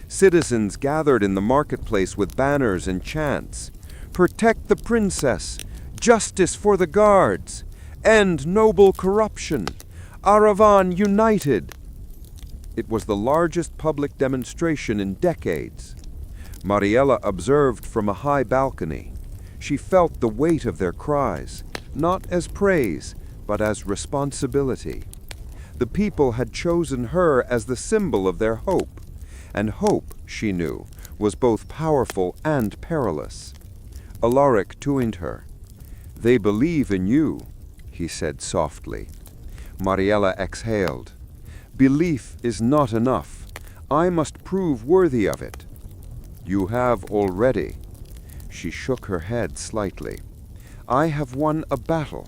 Speaker 1: Citizens gathered in the marketplace with banners and chants. "Protect the princess! Justice for the guards! End noble corruption! Aravonne united!" It was the largest public demonstration in decades. Mariela observed from a high balcony. She felt the weight of their cries, not as praise, but as responsibility. The people had chosen her as the symbol of their hope, and hope, she knew, was both powerful and perilous. Alaric tuned her. "They believe in you," he said softly. Mariela exhaled. "Belief is not enough. I must prove worthy of it." "You have already." She shook her head slightly. "I have won a battle,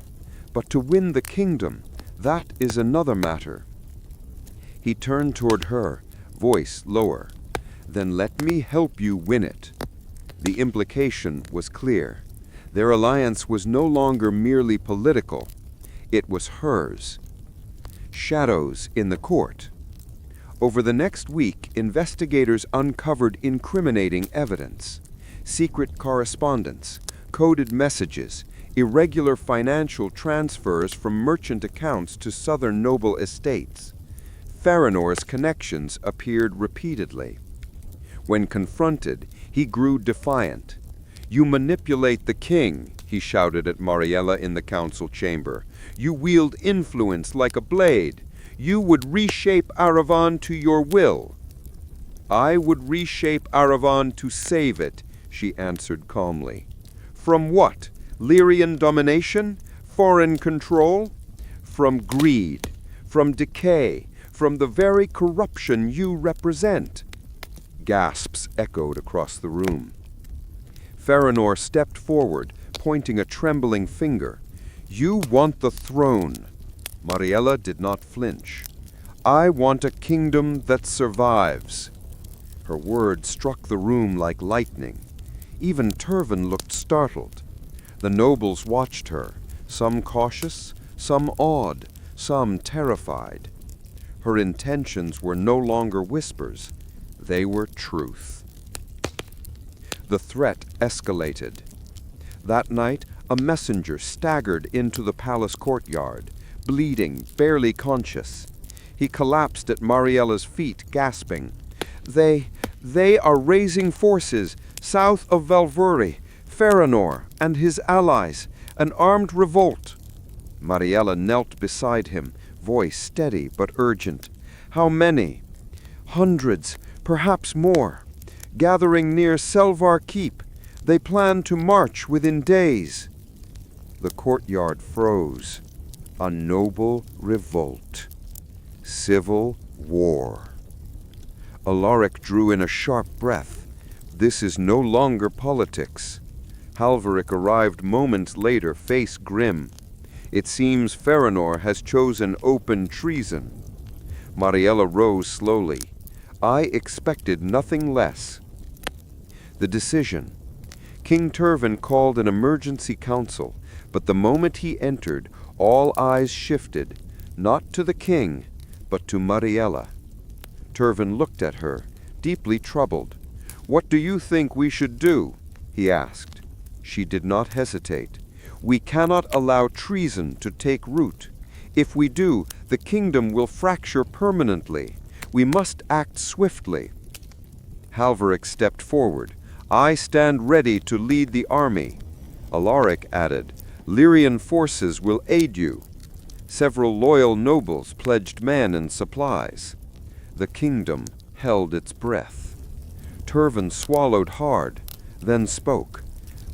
Speaker 1: but to win the kingdom, that is another matter." He turned toward her, voice lower. "Then let me help you win it." The implication was clear. Their alliance was no longer merely political. It was hers. Shadows in the court. Over the next week, investigators uncovered incriminating evidence. Secret correspondence, coded messages, irregular financial transfers from merchant accounts to southern noble estates. Faranor's connections appeared repeatedly. When confronted, he grew defiant. "You manipulate the king," he shouted at Mariela in the council chamber. "You wield influence like a blade. You would reshape Aravonne to your will." "I would reshape Aravonne to save it," she answered calmly. "From what? Lyrian domination? Foreign control? From greed, from decay, from the very corruption you represent." Gasps echoed across the room. Faranor stepped forward, pointing a trembling finger. "You want the throne." Mariela did not flinch. "I want a kingdom that survives." Her words struck the room like lightning. Even Turvin looked startled. The nobles watched her, some cautious, some awed, some terrified. Her intentions were no longer whispers. They were truth. The threat escalated. That night, a messenger staggered into the palace courtyard, bleeding, barely conscious. He collapsed at Mariela's feet, gasping. They are raising forces south of Valvori, Faranor and his allies, an armed revolt." Mariela knelt beside him, voice steady but urgent. "How many?" "Hundreds, perhaps more. Gathering near Selvar Keep. They plan to march within days." The courtyard froze. A noble revolt. Civil war. Alaric drew in a sharp breath. This is no longer politics. Halveric arrived moments later, face grim. "It seems Faranor has chosen open treason." Mariela rose slowly. "I expected nothing less." The decision. King Turvin called an emergency council, but the moment he entered, all eyes shifted, not to the king, but to Mariela. Turvin looked at her, deeply troubled. "What do you think we should do?" he asked. She did not hesitate. We cannot allow treason to take root. If we do, the kingdom will fracture permanently. We must act swiftly." Halveric stepped forward. "I stand ready to lead the army." Alaric added, "Lyrian forces will aid you." Several loyal nobles pledged men and supplies. The kingdom held its breath. Turvan swallowed hard, then spoke.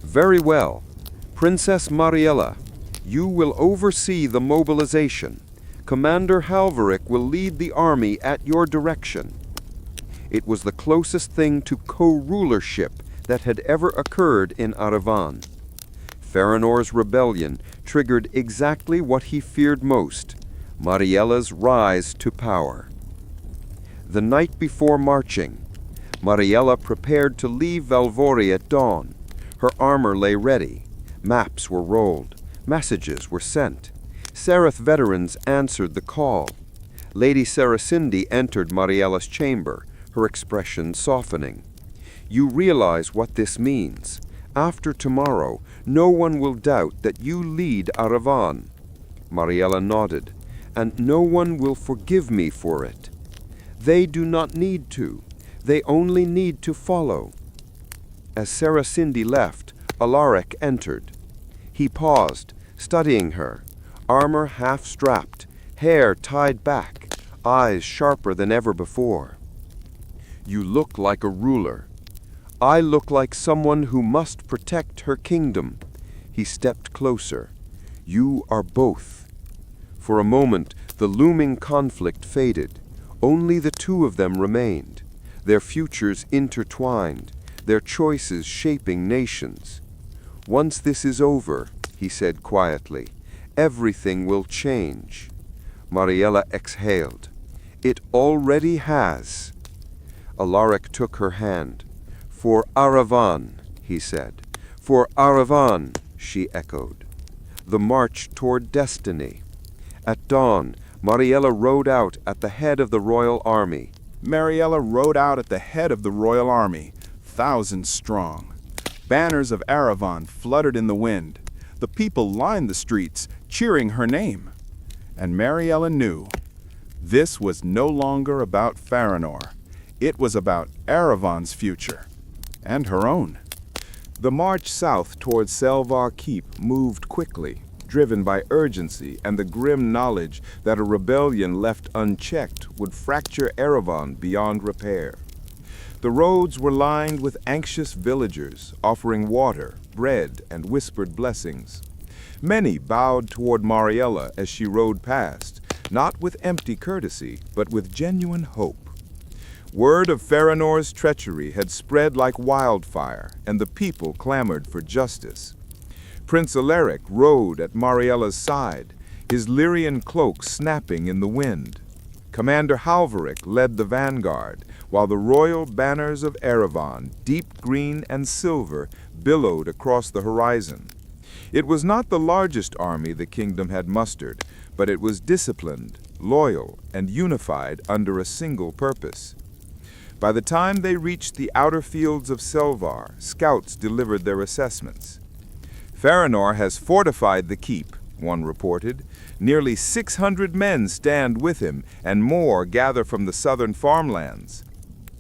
Speaker 1: "Very well. Princess Mariela, you will oversee the mobilization. Commander Halveric will lead the army at your direction." It was the closest thing to co-rulership that had ever occurred in Aravonne. Faranor's rebellion triggered exactly what he feared most, Mariela's rise to power. The night before marching, Mariela prepared to leave Valvori at dawn. Her armor lay ready. Maps were rolled. Messages were sent. Sereth veterans answered the call. Lady Saracindi entered Mariela's chamber, her expression softening. "You realize what this means. After tomorrow, no one will doubt that you lead Aravonne." Mariela nodded. "And no one will forgive me for it." "They do not need to. They only need to follow." As Saracindi left, Alaric entered. He paused, studying her, armor half-strapped, hair tied back, eyes sharper than ever before. "You look like a ruler. I look like someone who must protect her kingdom." He stepped closer. "You are both." For a moment, the looming conflict faded. Only the two of them remained, their futures intertwined, their choices shaping nations. "Once this is over," he said quietly, "everything will change." Mariela exhaled. "It already has." Alaric took her hand. "For Aravonne," he said. "For Aravonne," she echoed. The march toward destiny. At dawn, Mariela rode out at the head of the royal army.
Speaker 3: Mariela rode out at the head of the royal army, thousands strong. Banners of Aravonne fluttered in the wind. The people lined the streets, cheering her name. And Mariela knew. This was no longer about Faranor. It was about Aravonne's future. And her own. The march south toward Selvar Keep moved quickly, driven by urgency and the grim knowledge that a rebellion left unchecked would fracture Aravonne beyond repair. The roads were lined with anxious villagers offering water, bread, and whispered blessings. Many bowed toward Mariela as she rode past, not with empty courtesy, but with genuine hope. Word of Faranor's treachery had spread like wildfire, and the people clamored for justice. Prince Alaric rode at Mariela's side, his Lyrian cloak snapping in the wind. Commander Halveric led the vanguard, while the royal banners of Aravonne, deep green and silver, billowed across the horizon. It was not the largest army the kingdom had mustered, but it was disciplined, loyal, and unified under a single purpose. By the time they reached the outer fields of Selvar, scouts delivered their assessments. "Faranor has fortified the keep," one reported. "Nearly 600 men stand with him, and more gather from the southern farmlands."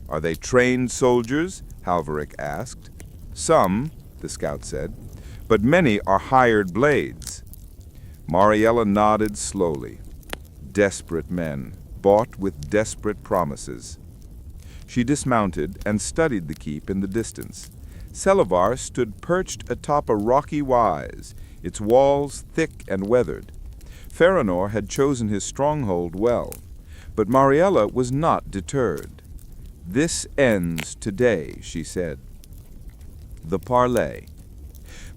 Speaker 3: "Are they trained soldiers?" Halveric asked. "Some," the scout said, "but many are hired blades." Mariela nodded slowly. Desperate men, bought with desperate promises. She dismounted and studied the keep in the distance. Selvar stood perched atop a rocky rise, its walls thick and weathered. Faranor had chosen his stronghold well, but Mariela was not deterred. "This ends today," she said. The parley.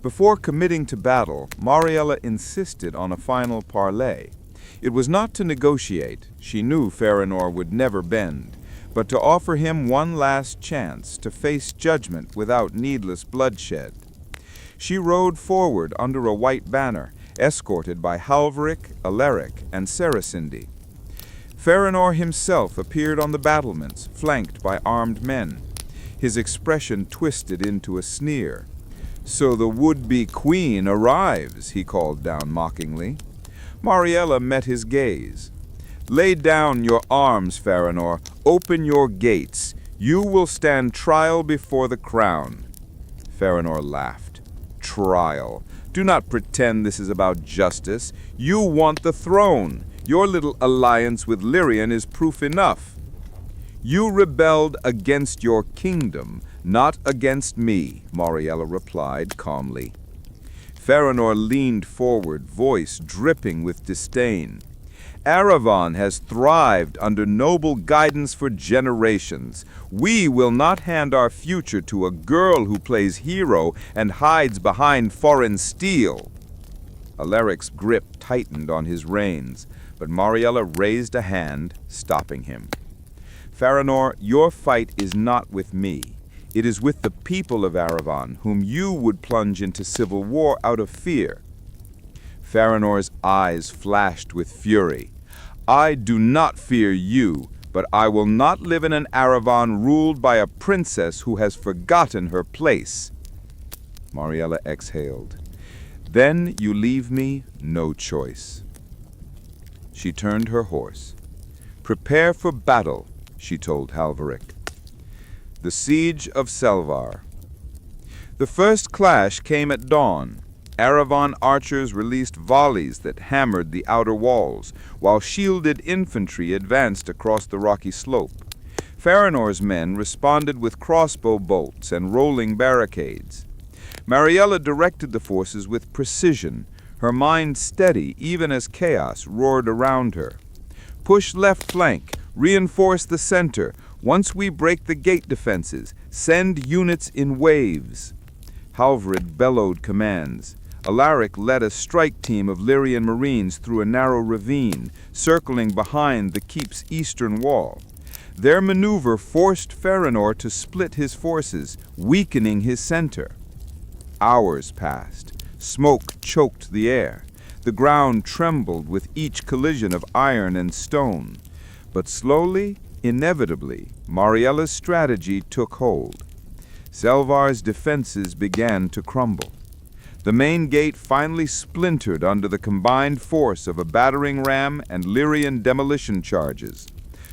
Speaker 3: Before committing to battle, Mariela insisted on a final parley. It was not to negotiate, she knew Faranor would never bend, but to offer him one last chance to face judgment without needless bloodshed. She rode forward under a white banner, escorted by Halveric, Alaric, and Saracindi. Faranor himself appeared on the battlements, flanked by armed men. His expression twisted into a sneer.
Speaker 5: "So the would-be queen arrives," he called down mockingly. Mariela met his gaze. "Lay down your arms, Farinor. Open your gates. You will stand trial before the crown." Farinor laughed. "Trial. Do not pretend this is about justice. You want the throne. Your little alliance with Lyrian is proof enough." "You rebelled against your kingdom, not against me," Mariela replied calmly. Farinor leaned forward, voice dripping with disdain. "Aravonne has thrived under noble guidance for generations. We will not hand our future to a girl who plays hero and hides behind foreign steel." Alaric's grip tightened on his reins, but Mariela raised a hand, stopping him. "Farinor, your fight is not with me. It is with the people of Aravonne, whom you would plunge into civil war out of fear." Farinor's eyes flashed with fury. "I do not fear you, but I will not live in an Aravonne ruled by a princess who has forgotten her place." Mariela exhaled. "Then you leave me no choice." She turned her horse. "Prepare for battle," she told Halveric. The Siege of Selvar. The first clash came at dawn. Aravonne archers released volleys that hammered the outer walls, while shielded infantry advanced across the rocky slope. Farinor's men responded with crossbow bolts and rolling barricades. Mariela directed the forces with precision, her mind steady even as chaos roared around her. "Push left flank, reinforce the center. Once we break the gate defenses, send units in waves." Halvrid bellowed commands. Alaric led a strike team of Lyrian marines through a narrow ravine, circling behind the keep's eastern wall. Their maneuver forced Farinor to split his forces, weakening his center. Hours passed. Smoke choked the air. The ground trembled with each collision of iron and stone. But slowly, inevitably, Mariela's strategy took hold. Selvar's defenses began to crumble. The main gate finally splintered under the combined force of a battering ram and Lyrian demolition charges.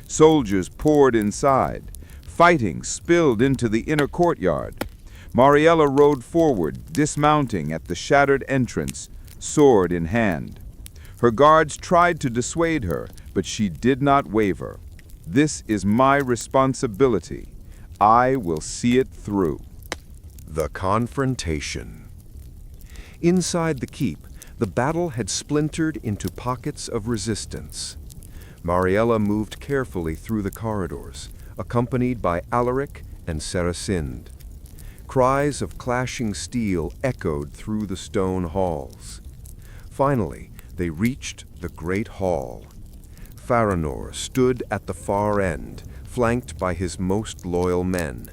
Speaker 5: Soldiers poured inside. Fighting spilled into the inner courtyard. Mariela rode forward, dismounting at the shattered entrance, sword in hand. Her guards tried to dissuade her, but she did not waver. "This is my responsibility. I will see it through."
Speaker 1: The confrontation. Inside the keep, the battle had splintered into pockets of resistance. Mariela moved carefully through the corridors, accompanied by Alaric and Saracinde. Cries of clashing steel echoed through the stone halls. Finally, they reached the great hall. Farinor stood at the far end, flanked by his most loyal men.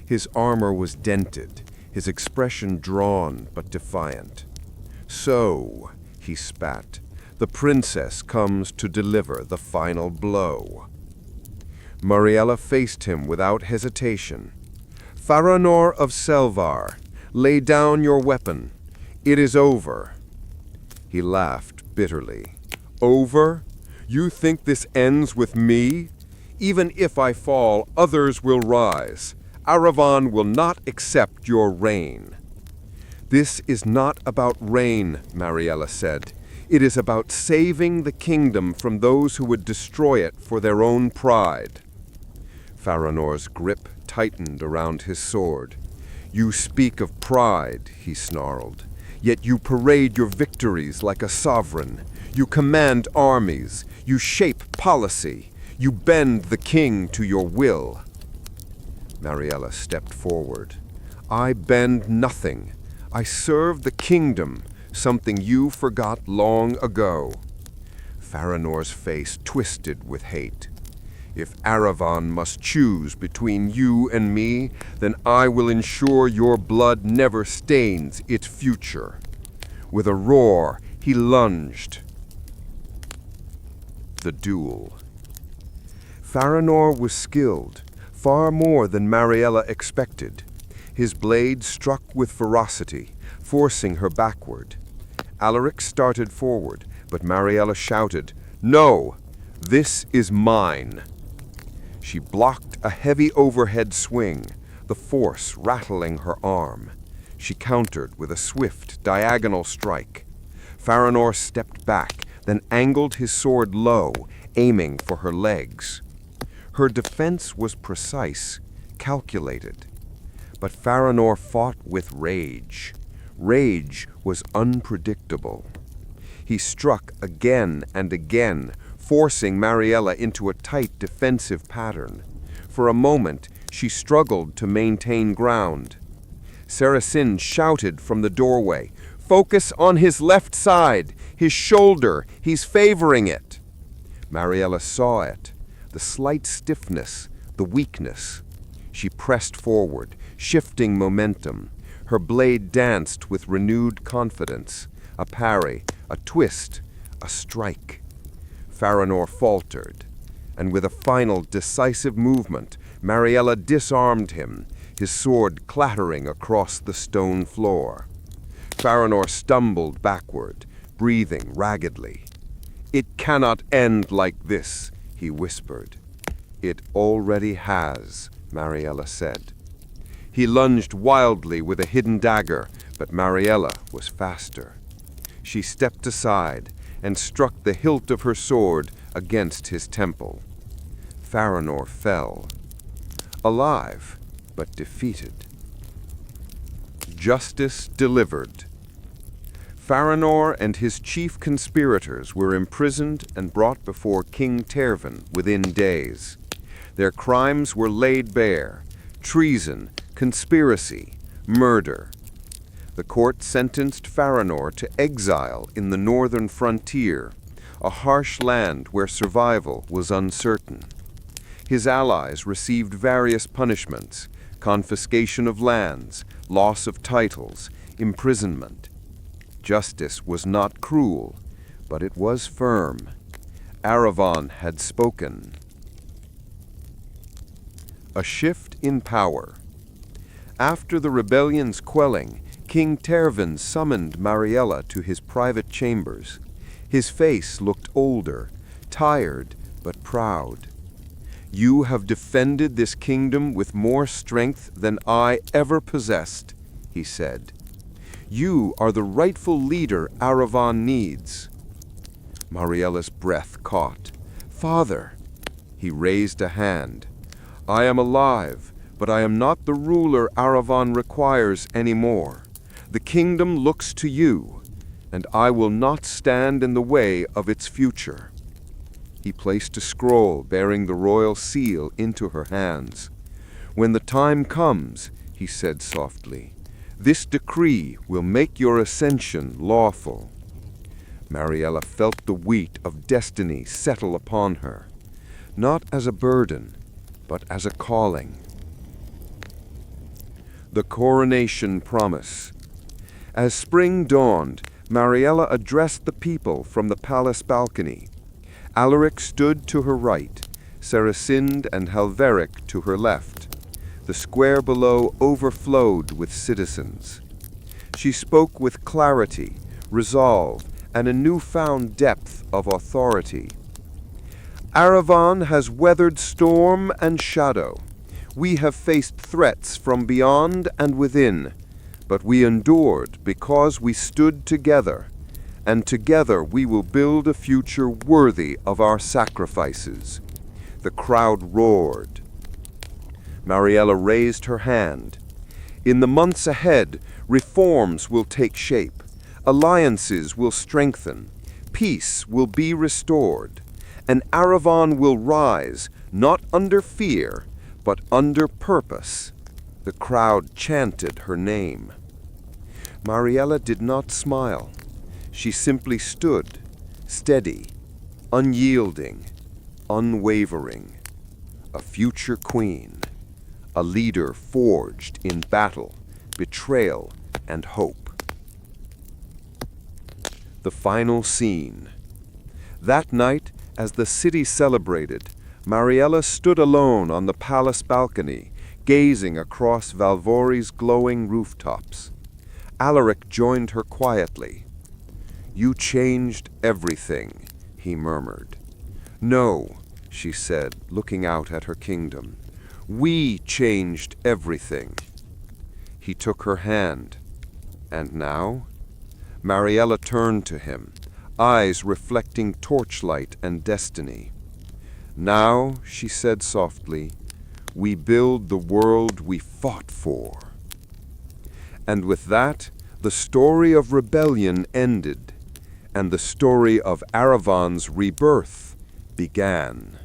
Speaker 1: His armor was dented, his expression drawn but defiant. "So," he spat, "the princess comes to deliver the final blow." Mariela faced him without hesitation. "Farinor of Selvar, lay down your weapon. It is over." He laughed bitterly. "Over? You think this ends with me? Even if I fall, others will rise. Aravonne will not accept your reign." "This is not about reign," Mariela said. "It is about saving the kingdom from those who would destroy it for their own pride." Farinor's grip tightened around his sword. "You speak of pride," he snarled, "yet you parade your victories like a sovereign. You command armies. You shape policy. You bend the king to your will." Mariela stepped forward. "I bend nothing. I serve the kingdom, something you forgot long ago." Farinor's face twisted with hate. "If Aravonne must choose between you and me, then I will ensure your blood never stains its future." With a roar, he lunged. The duel. Farinor was skilled, far more than Mariela expected. His blade struck with ferocity, forcing her backward. Alaric started forward, but Mariela shouted, "No! This is mine!" She blocked a heavy overhead swing, the force rattling her arm. She countered with a swift, diagonal strike. Farinor stepped back, then angled his sword low, aiming for her legs. Her defense was precise, calculated. But Farinor fought with rage. Rage was unpredictable. He struck again and again, forcing Mariela into a tight defensive pattern. For a moment, she struggled to maintain ground. Saracen shouted from the doorway, "Focus on his left side, his shoulder, he's favoring it." Mariela saw it, the slight stiffness, the weakness. She pressed forward, shifting momentum. Her blade danced with renewed confidence. A parry, a twist, a strike. Farinor faltered, and with a final decisive movement, Mariela disarmed him, his sword clattering across the stone floor. Farinor stumbled backward, breathing raggedly. "It cannot end like this," he whispered. "It already has," Mariela said. He lunged wildly with a hidden dagger, but Mariela was faster. She stepped aside and struck the hilt of her sword against his temple. Farinor fell, alive but defeated. Justice delivered. Farinor and his chief conspirators were imprisoned and brought before King Tervan within days. Their crimes were laid bare: treason, conspiracy, murder. The court sentenced Farinor to exile in the northern frontier, a harsh land where survival was uncertain. His allies received various punishments: confiscation of lands, loss of titles, imprisonment. Justice was not cruel, but it was firm. Aravonne had spoken. A shift in power. After the rebellion's quelling, King Tervan summoned Mariela to his private chambers. His face looked older, tired but proud. "You have defended this kingdom with more strength than I ever possessed," he said. "You are the rightful leader Aravonne needs." Mariela's breath caught. "Father!" He raised a hand. "I am alive, but I am not the ruler Aravonne requires anymore. The kingdom looks to you, and I will not stand in the way of its future." He placed a scroll bearing the royal seal into her hands. "When the time comes," he said softly, "this decree will make your ascension lawful." Mariela felt the weight of destiny settle upon her, not as a burden, but as a calling. The coronation promise. As spring dawned, Mariela addressed the people from the palace balcony. Alaric stood to her right, Saracen and Halveric to her left. The square below overflowed with citizens. She spoke with clarity, resolve, and a newfound depth of authority. "Aravonne has weathered storm and shadow. We have faced threats from beyond and within, but we endured because we stood together, and together we will build a future worthy of our sacrifices." The crowd roared. Mariela raised her hand. "In the months ahead, reforms will take shape. Alliances will strengthen. Peace will be restored. And Aravonne will rise, not under fear, but under purpose." The crowd chanted her name. Mariela did not smile. She simply stood, steady, unyielding, unwavering. A future queen, a leader forged in battle, betrayal, and hope. The final scene. That night, as the city celebrated, Mariela stood alone on the palace balcony, gazing across Valvori's glowing rooftops. Alaric joined her quietly. "You changed everything," he murmured. "No," she said, looking out at her kingdom. "We changed everything." He took her hand. And now? Mariela turned to him, eyes reflecting torchlight and destiny. "Now," she said softly, "we build the world we fought for." And with that, the story of rebellion ended, and the story of Aravonne's rebirth began.